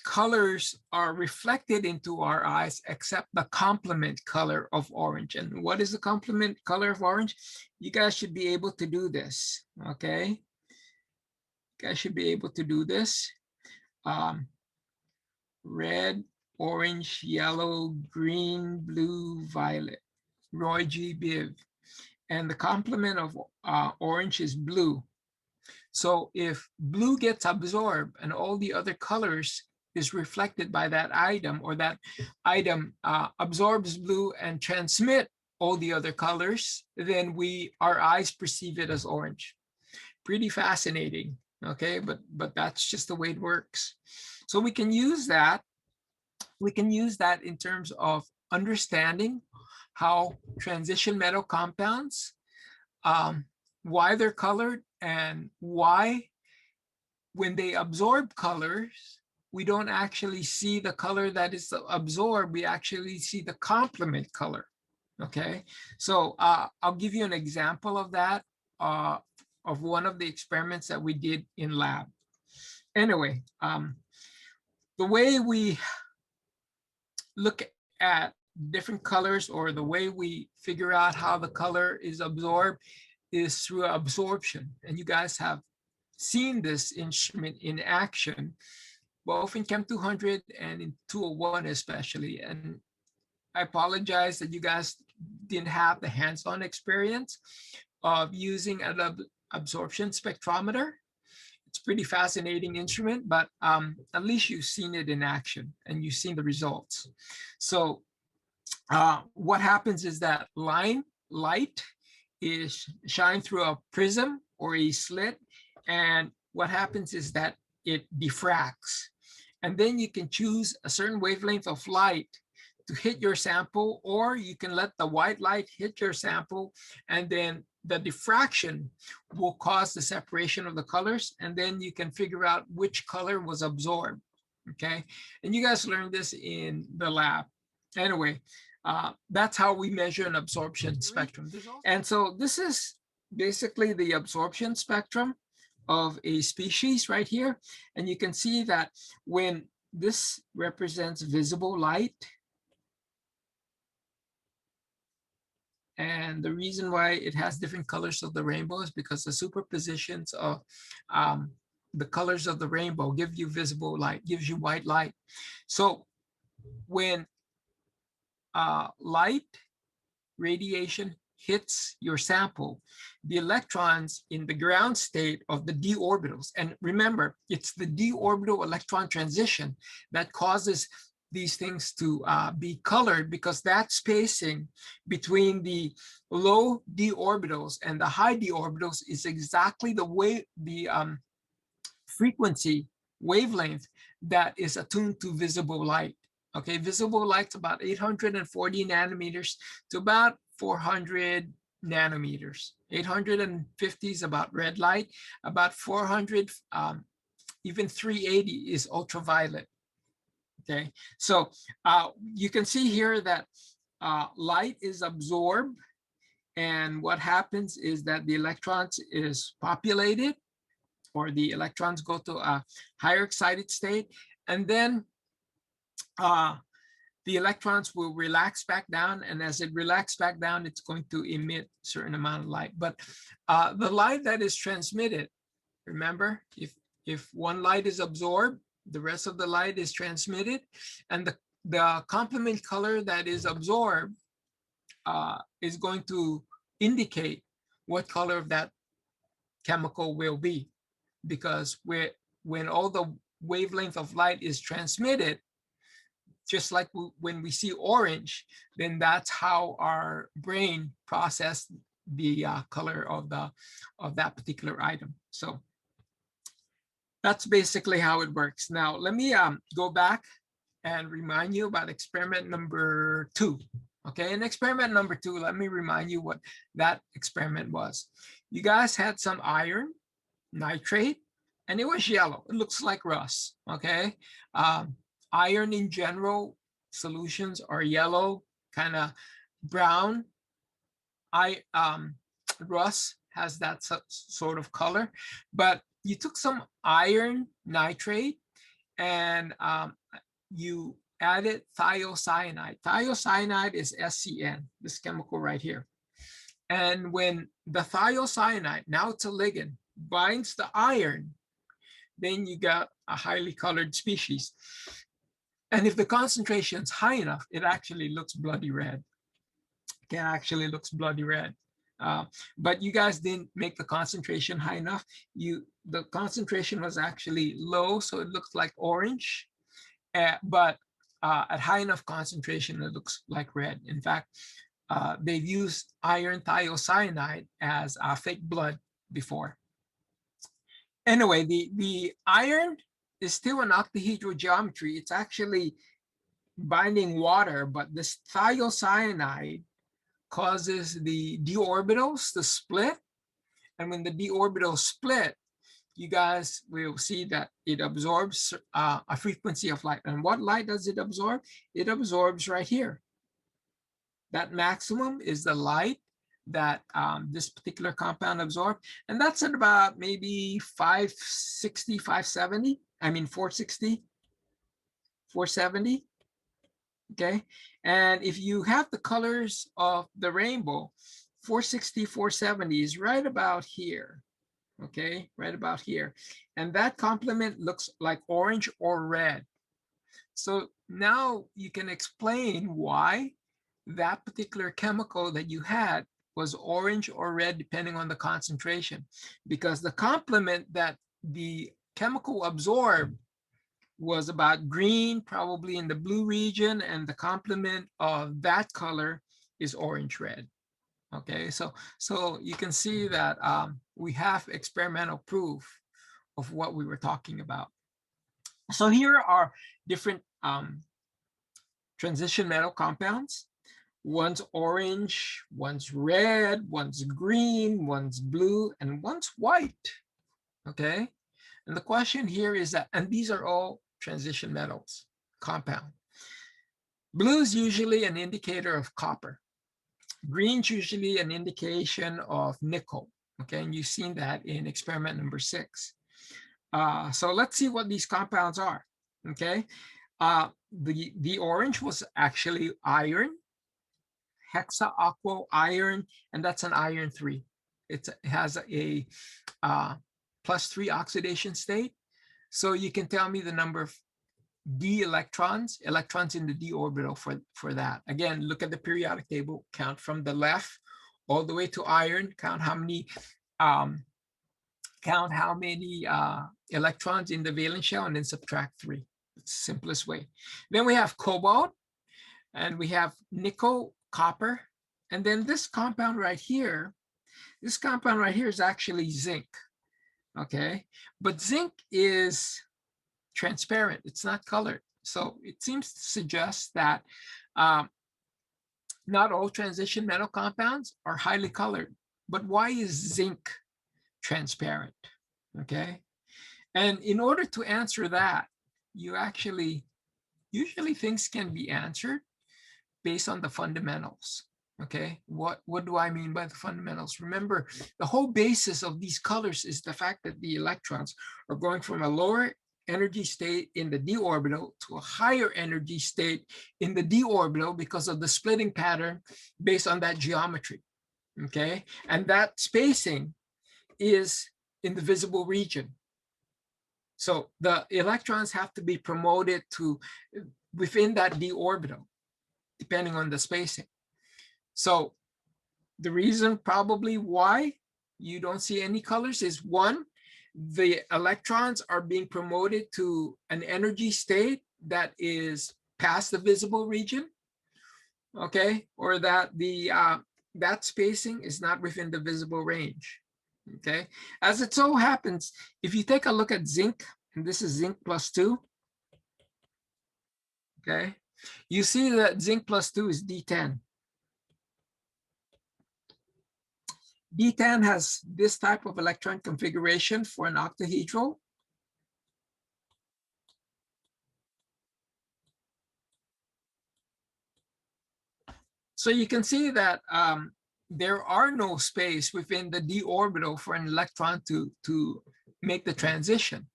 colors are reflected into our eyes except the complement color of orange. And what is the complement color of orange? You guys should be able to do this, okay? You guys should be able to do this. Red, orange, yellow, green, blue, violet. Roy G. Biv. And the complement of orange is blue. So if blue gets absorbed and all the other colors is reflected by that item, or that item absorbs blue and transmit all the other colors, then our eyes perceive it as orange. Pretty fascinating, okay? But that's just the way it works. So we can use that. We can use that in terms of understanding how transition metal compounds, why they're colored, and why when they absorb colors, we don't actually see the color that is absorbed, we actually see the complement color, okay? So I'll give you an example of that, of one of the experiments that we did in lab. Anyway, the way we look at different colors, or the way we figure out how the color is absorbed, is through absorption. And you guys have seen this instrument in action, both in Chem 200 and in 201 especially. And I apologize that you guys didn't have the hands-on experience of using an absorption spectrometer. It's a pretty fascinating instrument, but at least you've seen it in action and you've seen the results. So what happens is that light is shined through a prism or a slit, and what happens is that it diffracts. And then you can choose a certain wavelength of light to hit your sample, or you can let the white light hit your sample, and then the diffraction will cause the separation of the colors, and then you can figure out which color was absorbed, okay? And you guys learned this in the lab. Anyway, that's how we measure an absorption spectrum. And so this is basically the absorption spectrum of a species right here. And you can see that when this represents visible light, and the reason why it has different colors of the rainbow is because the superpositions of the colors of the rainbow give you visible light, gives you white light. So when light radiation hits your sample, the electrons in the ground state of the d orbitals, and remember, it's the d orbital electron transition that causes these things to be colored, because that spacing between the low d orbitals and the high d orbitals is exactly the way the frequency wavelength that is attuned to visible light. Okay, visible light's about 840 nanometers to about 400 nanometers. 850 is about red light, about 400, even 380 is ultraviolet. Okay, so you can see here that light is absorbed, and what happens is that the electrons is populated, or the electrons go to a higher excited state, and then the electrons will relax back down, and as it relaxes back down, it's going to emit a certain amount of light. But the light that is transmitted, remember, if one light is absorbed, the rest of the light is transmitted, and the complement color that is absorbed is going to indicate what color of that chemical will be, because when all the wavelength of light is transmitted, just like when we see orange, then that's how our brain process the color of that particular item. So that's basically how it works. Now let me go back and remind you about experiment number 2. Okay, in experiment number 2, let me remind you what that experiment was. You guys had some iron nitrate, and it was yellow. It looks like rust. Okay, iron in general solutions are yellow, kind of brown. Rust has that sort of color, but you took some iron nitrate and you added thiocyanide. Thiocyanide is SCN, this chemical right here. And when the thiocyanide, now it's a ligand, binds the iron, then you got a highly colored species. And if the concentration is high enough, it actually looks bloody red. It actually looks bloody red. But you guys didn't make the concentration high enough. The concentration was actually low, so it looks like orange. But at high enough concentration, it looks like red. In fact, they've used iron thiocyanide as fake blood before. Anyway, the iron is still an octahedral geometry. It's actually binding water, but this thiocyanide causes the d orbitals to split. And when the d orbitals split, you guys will see that it absorbs a frequency of light. And what light does it absorb? It absorbs right here. That maximum is the light that this particular compound absorbed. And that's at about maybe 560, 570. I mean, 460, 470. Okay. And if you have the colors of the rainbow, 460, 470 is right about here. Okay, right about here. And that complement looks like orange or red. So now you can explain why that particular chemical that you had was orange or red depending on the concentration, because the complement that the chemical absorbed was about green, probably in the blue region, and the complement of that color is orange red. Okay, so you can see that we have experimental proof of what we were talking about. So here are different transition metal compounds. One's orange, one's red, one's green, one's blue, and one's white. Okay, and the question here is that, and these are all transition metals compound. Blue is usually an indicator of copper. Green's usually an indication of nickel. Okay, and you've seen that in experiment number 6. So let's see what these compounds are. Okay, the orange was actually iron, hexaquo iron, and that's an iron 3. It has a +3 oxidation state. So you can tell me the number of d electrons in the d orbital for that. Again, look at the periodic table, count from the left all the way to iron, count how many electrons in the valence shell, and then subtract 3. It's the simplest way. Then we have cobalt, and we have nickel, copper, and then this compound right here, is actually zinc. Okay, but zinc is transparent, it's not colored. So it seems to suggest that Not all transition metal compounds are highly colored, but why is zinc transparent? Okay. And in order to answer that, you actually, usually things can be answered based on the fundamentals. Okay, what do I mean by the fundamentals? Remember, the whole basis of these colors is the fact that the electrons are going from a lower energy state in the d orbital to a higher energy state in the d orbital because of the splitting pattern based on that geometry. Okay, and that spacing is in the visible region. So the electrons have to be promoted to within that d orbital, depending on the spacing. So the reason probably why you don't see any colors is, one, the electrons are being promoted to an energy state that is past the visible region, okay, or that the that spacing is not within the visible range. Okay, as it so happens, if you take a look at zinc, and this is zinc plus 2, okay, you see that zinc plus 2 is D10. D10 has this type of electron configuration for an octahedral. So you can see that there are no space within the d orbital for an electron to make the transition.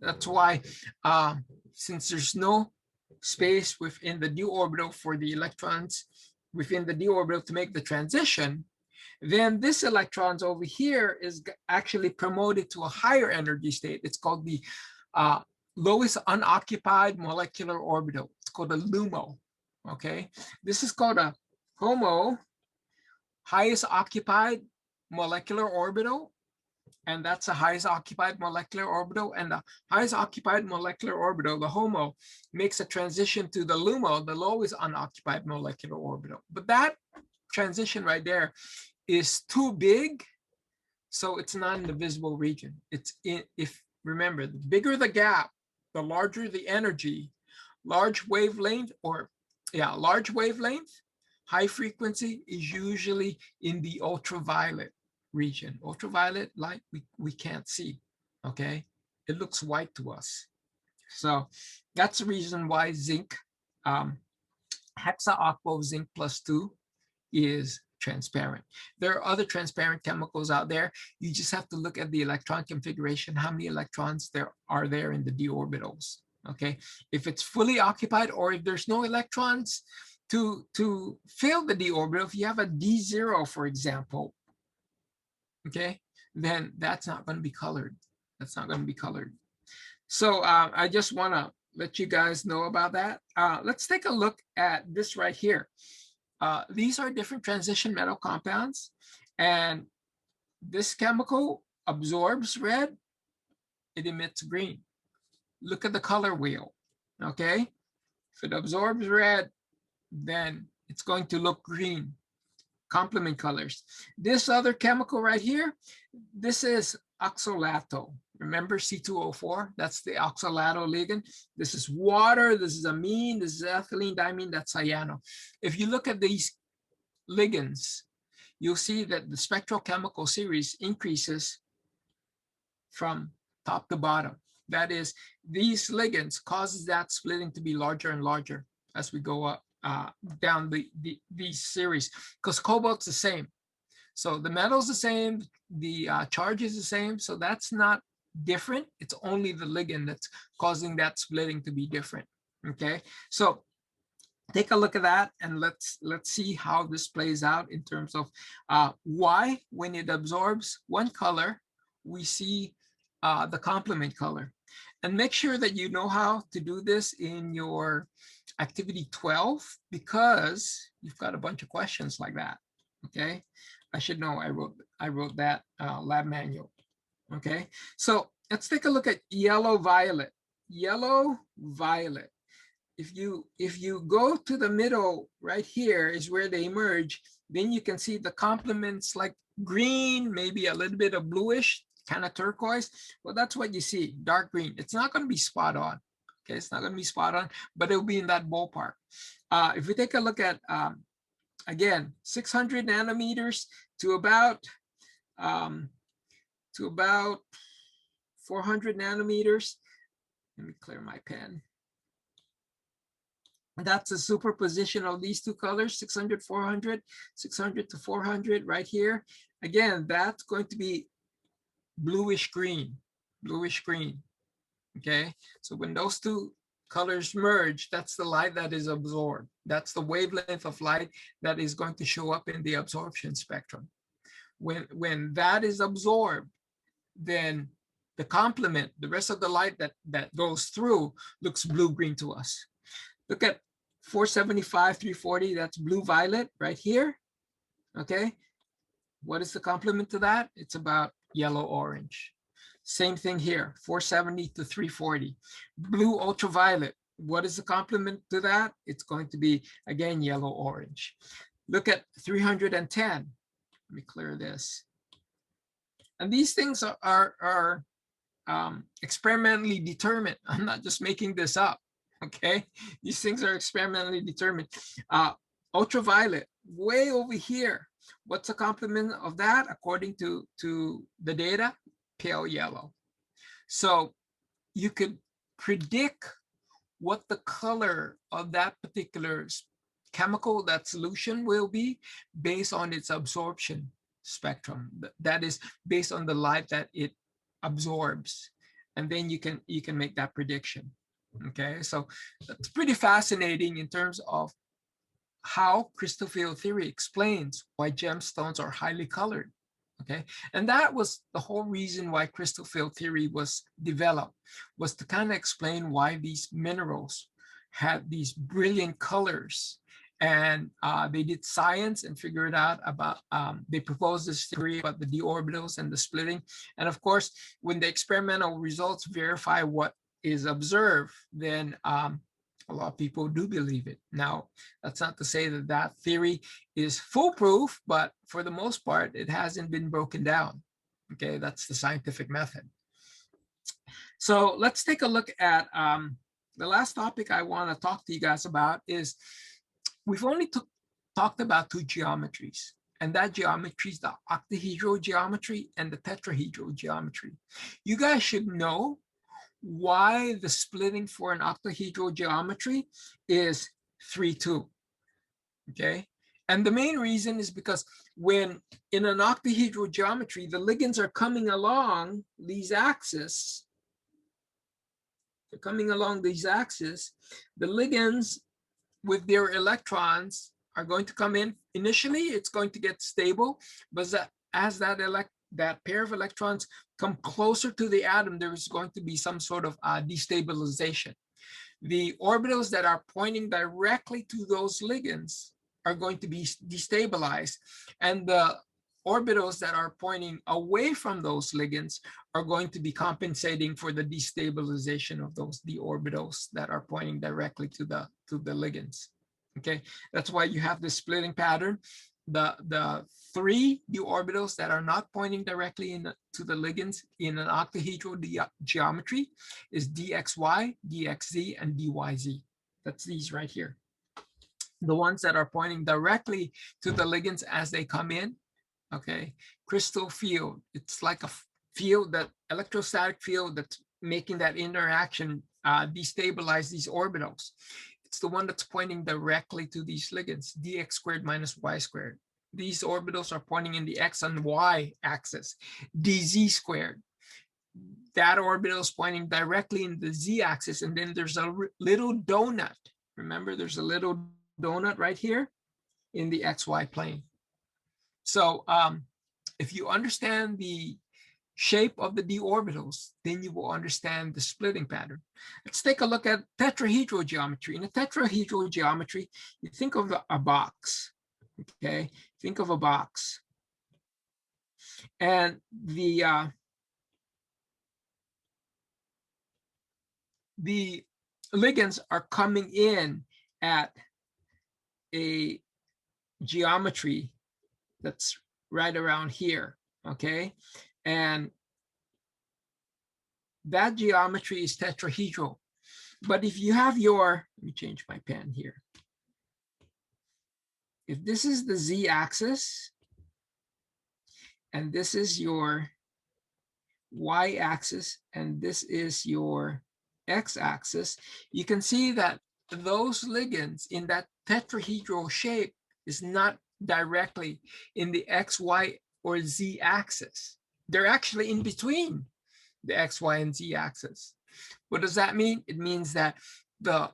That's why, since there's no space within the d orbital for the electrons within the d orbital to make the transition, then this electrons over here is actually promoted to a higher energy state. It's called the lowest unoccupied molecular orbital. It's called a LUMO. Okay, this is called a HOMO, highest occupied molecular orbital, and that's the highest occupied molecular orbital. And the highest occupied molecular orbital, the HOMO, makes a transition to the LUMO, the lowest unoccupied molecular orbital. But that transition right there is too big, so it's not in the visible region. It's in, if remember, the bigger the gap, the larger the energy. Large wavelength, or large wavelength, high frequency is usually in the ultraviolet region. Ultraviolet light we can't see, okay? It looks white to us. So that's the reason why zinc, hexaoctave zinc plus 2 is transparent. There are other transparent chemicals out there. You just have to look at the electron configuration, how many electrons there are there in the d orbitals. Okay, if it's fully occupied, or if there's no electrons to fill the d orbital, if you have a d0, for example, okay, then that's not going to be colored. That's not going to be colored. So I just want to let you guys know about that. Let's take a look at this right here. These are different transition metal compounds, and this chemical absorbs red, it emits green. Look at the color wheel, okay? If it absorbs red, then it's going to look green, complement colors. This other chemical right here, this is oxalato. Remember C2O4? That's the oxalato ligand. This is water, this is amine, this is ethylene, diamine, that's cyano. If you look at these ligands, you'll see that the spectral chemical series increases from top to bottom. That is, these ligands causes that splitting to be larger and larger as we go up down these series, because cobalt's the same. So the metal's the same, the charge is the same, so that's not different. It's only the ligand that's causing that splitting to be different. Okay, so take a look at that, and let's see how this plays out in terms of why, when it absorbs one color, we see the complement color. And make sure that you know how to do this in your activity 12, because you've got a bunch of questions like that. Okay, I should know, I wrote that lab manual. Okay, so let's take a look at yellow violet. Yellow violet. If you go to the middle right here is where they merge, then you can see the complements like green, maybe a little bit of bluish, kind of turquoise. Well, that's what you see, dark green. It's not going to be spot on. Okay, it's not going to be spot on, but it'll be in that ballpark. If we take a look at again, 600 nanometers to about um, 400 nanometers. Let me clear my pen. That's a superposition of these two colors, 600, 400, 600 to 400 right here. Again, that's going to be bluish green, okay? So when those two colors merge, that's the light that is absorbed. That's the wavelength of light that is going to show up in the absorption spectrum. When that is absorbed, then the complement, the rest of the light that goes through looks blue-green to us. Look at 475, 340, that's blue-violet right here, okay? What is the complement to that? It's about yellow-orange. Same thing here, 470 to 340. Blue ultraviolet, what is the complement to that? It's going to be, again, yellow-orange. Look at 310. Let me clear this. And these things are experimentally determined. I'm not just making this up, okay? These things are experimentally determined. Ultraviolet, way over here. What's the complement of that? According to the data, pale yellow. So you could predict what the color of that particular chemical, that solution will be based on its absorption spectrum. That is based on the light that it absorbs. And then you can make that prediction. Okay, so that's pretty fascinating in terms of how crystal field theory explains why gemstones are highly colored. Okay, and that was the whole reason why crystal field theory was developed, was to kind of explain why these minerals had these brilliant colors. And they did science and figured out about, they proposed this theory about the d orbitals and the splitting. And of course, when the experimental results verify what is observed, then a lot of people do believe it. Now, that's not to say that that theory is foolproof, but for the most part, it hasn't been broken down. Okay, that's the scientific method. So let's take a look at the last topic I want to talk to you guys about is we've only talked about two geometries, and that geometry is the octahedral geometry and the tetrahedral geometry. You guys should know why the splitting for an octahedral geometry is 3-2, okay? And the main reason is because when in an octahedral geometry, the ligands are coming along these axes, they're coming along these axes, the ligands with their electrons are going to come in. Initially, it's going to get stable, but as that pair of electrons come closer to the atom, there is going to be some sort of destabilization. The orbitals that are pointing directly to those ligands are going to be destabilized, and the orbitals that are pointing away from those ligands are going to be compensating for the destabilization of those d orbitals that are pointing directly to the ligands. Okay, that's why you have this splitting pattern. The three d orbitals that are not pointing directly to the ligands in an octahedral geometry is dxy, dxz, and dyz. That's these right here. The ones that are pointing directly to the ligands as they come in, okay, crystal field. It's like a field, that electrostatic field that's making that interaction destabilize these orbitals. It's the one that's pointing directly to these ligands, dx squared minus y squared. These orbitals are pointing in the x and y axis, dz squared. That orbital is pointing directly in the z axis, and then there's a little donut. Remember, there's a little donut right here in the xy plane. So if you understand the shape of the d orbitals, then you will understand the splitting pattern. Let's take a look at tetrahedral geometry. In a tetrahedral geometry, you think of a box, okay? Think of a box. And the ligands are coming in at a geometry that's right around here, okay? And that geometry is tetrahedral. But if you have your, let me change my pen here. if this is the z-axis and this is your y-axis and this is your x-axis, you can see that those ligands in that tetrahedral shape is not directly in the x, y, or z axis. They're actually in between the x, y, and z axis. What does that mean? It means that the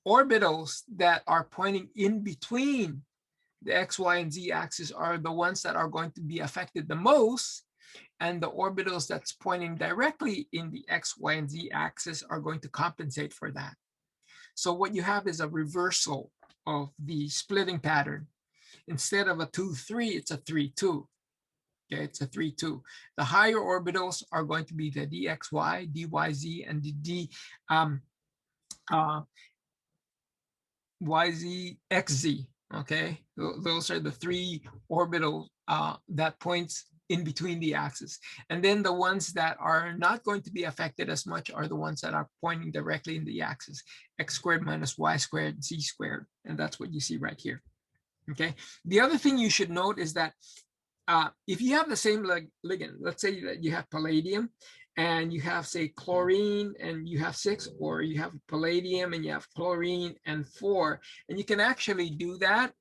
orbitals that are pointing in between the x, y, and z axis are the ones that are going to be affected the most, and the orbitals that's pointing directly in the x, y, and z axis are going to compensate for that. So what you have is a reversal of the splitting pattern. Instead of a 2-3, it's a 3-2. Okay, it's a 3-2. The higher orbitals are going to be the dxy, dyz, and the yz, xz. Okay, those are the three orbitals that points in between the axis. And then the ones that are not going to be affected as much are the ones that are pointing directly in the axis, x squared minus y squared, z squared. And that's what you see right here. Okay, the other thing you should note is that if you have the same ligand, let's say that you have palladium and you have, say, chlorine and you have 6, or you have palladium and you have chlorine and 4, and you can actually do that,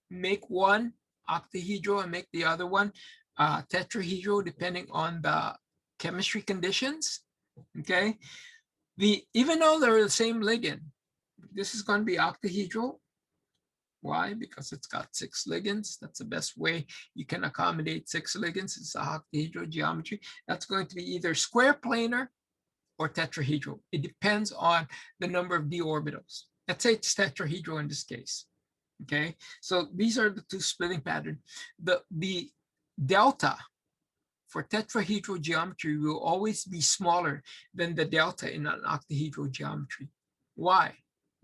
make one octahedral and make the other one tetrahedral depending on the chemistry conditions. Okay, even though they're the same ligand, this is going to be octahedral. Why? Because it's got 6 ligands. That's the best way you can accommodate 6 ligands. It's a octahedral geometry. That's going to be either square planar or tetrahedral. It depends on the number of d orbitals. Let's say it's tetrahedral in this case. Okay, so these are the two splitting patterns. The delta for tetrahedral geometry will always be smaller than the delta in an octahedral geometry. Why?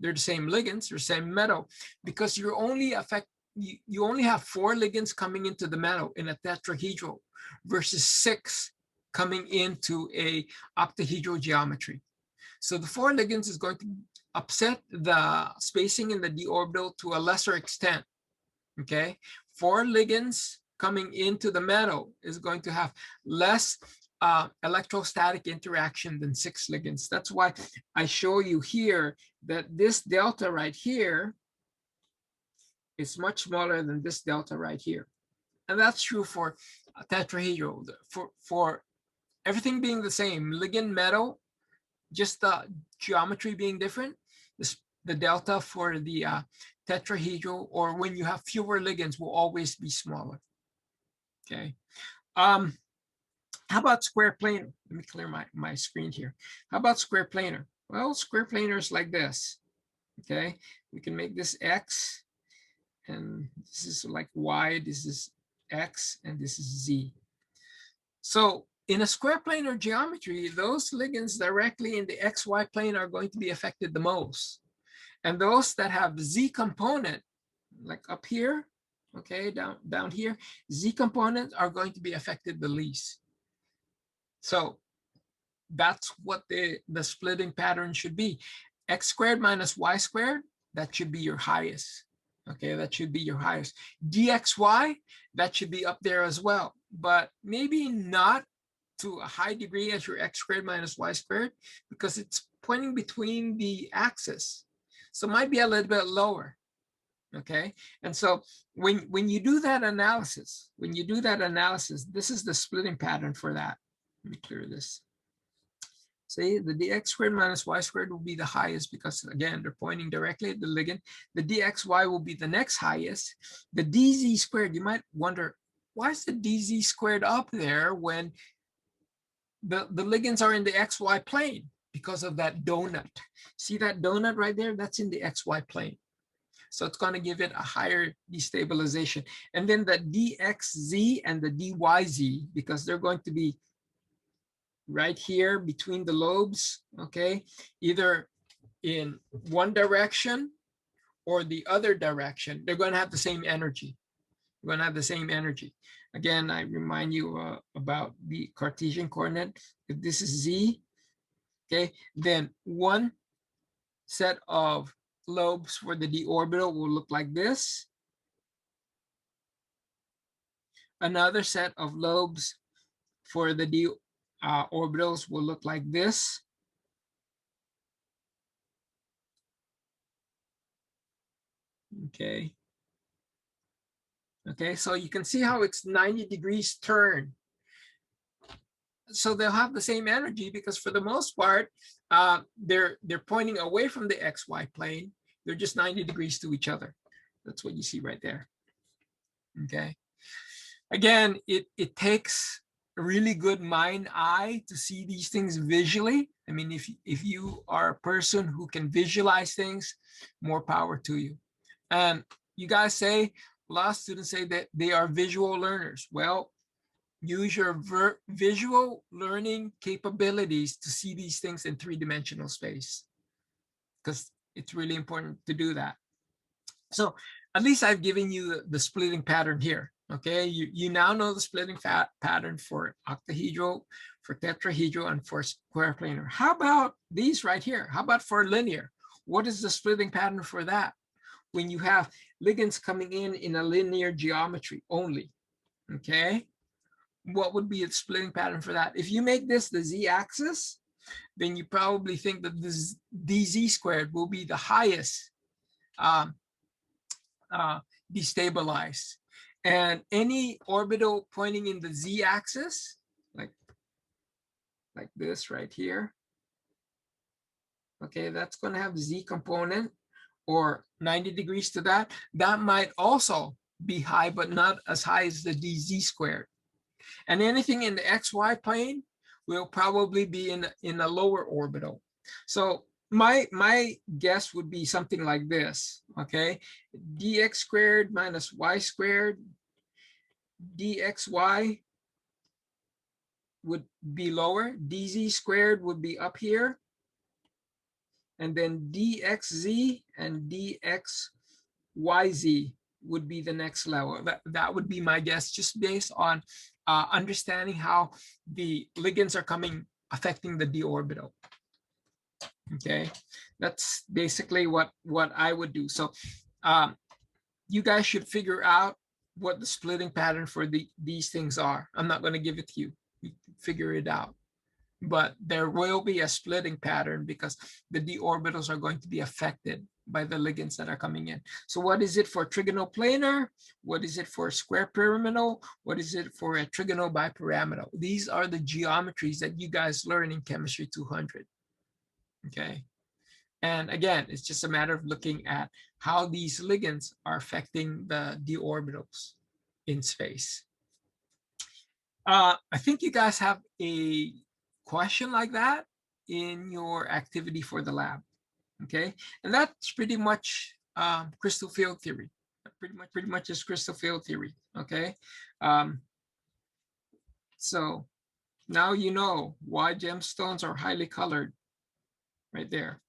They're the same ligands, they're the same metal, because you only have 4 ligands coming into the metal in a tetrahedral versus 6 coming into a octahedral geometry. So the 4 ligands is going to upset the spacing in the d orbital to a lesser extent. Okay, 4 ligands coming into the metal is going to have less electrostatic interaction than 6 ligands. That's why I show you here that this delta right here is much smaller than this delta right here. And that's true for tetrahedral. For everything being the same, ligand metal, just the geometry being different, the delta for the tetrahedral, or when you have fewer ligands, will always be smaller. Okay. How about square planar? Let me clear my screen here. How about square planar? Well, square planar is like this. Okay, we can make this x, and this is like y, this is x, and this is z. So in a square planar geometry, those ligands directly in the xy plane are going to be affected the most. And those that have z component, like up here, okay, down here, z components are going to be affected the least. So that's what the splitting pattern should be. X squared minus y squared, that should be your highest. Okay, that should be your highest. dxy, that should be up there as well, but maybe not to a high degree as your x squared minus y squared, because it's pointing between the axis. So it might be a little bit lower. Okay, and so when you do that analysis, this is the splitting pattern for that. Let me clear this. Say the dx squared minus y squared will be the highest because, again, they're pointing directly at the ligand. The dxy will be the next highest. The dz squared, you might wonder, why is the dz squared up there when the ligands are in the xy plane? Because of that donut. See that donut right there? That's in the xy plane. So it's going to give it a higher destabilization. And then the dxz and the dyz, because they're going to be right here between the lobes, okay, either in one direction or the other direction, they're going to have the same energy. They're going to have the same energy. Again, I remind you about the Cartesian coordinate. If this is z, okay, then one set of lobes for the d orbital will look like this. Another set of lobes for the d orbitals will look like this. Okay. Okay, so you can see how it's 90 degrees turn. So they'll have the same energy because for the most part, they're pointing away from the XY plane. They're just 90 degrees to each other. That's what you see right there. Okay. Again, it takes a really good mind eye to see these things visually. I mean, if you are a person who can visualize things, more power to you. And you guys say, a lot of students say that they are visual learners. Well, use your visual learning capabilities to see these things in three-dimensional space, because it's really important to do that. So at least I've given you the splitting pattern here. Okay, you now know the splitting pattern for octahedral, for tetrahedral, and for square planar. How about these right here? How about for linear? What is the splitting pattern for that? When you have ligands coming in a linear geometry only, okay? What would be a splitting pattern for that? If you make this the z-axis, then you probably think that this dz squared will be the highest destabilized. And any orbital pointing in the z-axis, like this right here, okay, that's going to have z component or 90 degrees to that. That might also be high, but not as high as the dz squared. And anything in the xy plane will probably be in a lower orbital. So my guess would be something like this, okay? Dx squared minus y squared, dxy would be lower, dz squared would be up here, and then dxz and dxyz would be the next level. That would be my guess, just based on understanding how the ligands are affecting the d orbital. Okay, that's basically what I would do. So you guys should figure out what the splitting pattern for these things are. I'm not going to give it to you. You figure it out. But there will be a splitting pattern because the d orbitals are going to be affected by the ligands that are coming in. So what is it for trigonoplanar? What is it for square pyramidal? What is it for a trigonobipyramidal? These are the geometries that you guys learn in Chemistry 200. Okay. And again, it's just a matter of looking at how these ligands are affecting the d orbitals in space. I think you guys have a question like that in your activity for the lab. Okay, and that's pretty much crystal field theory. Pretty much is crystal field theory. Okay, so now you know why gemstones are highly colored right there.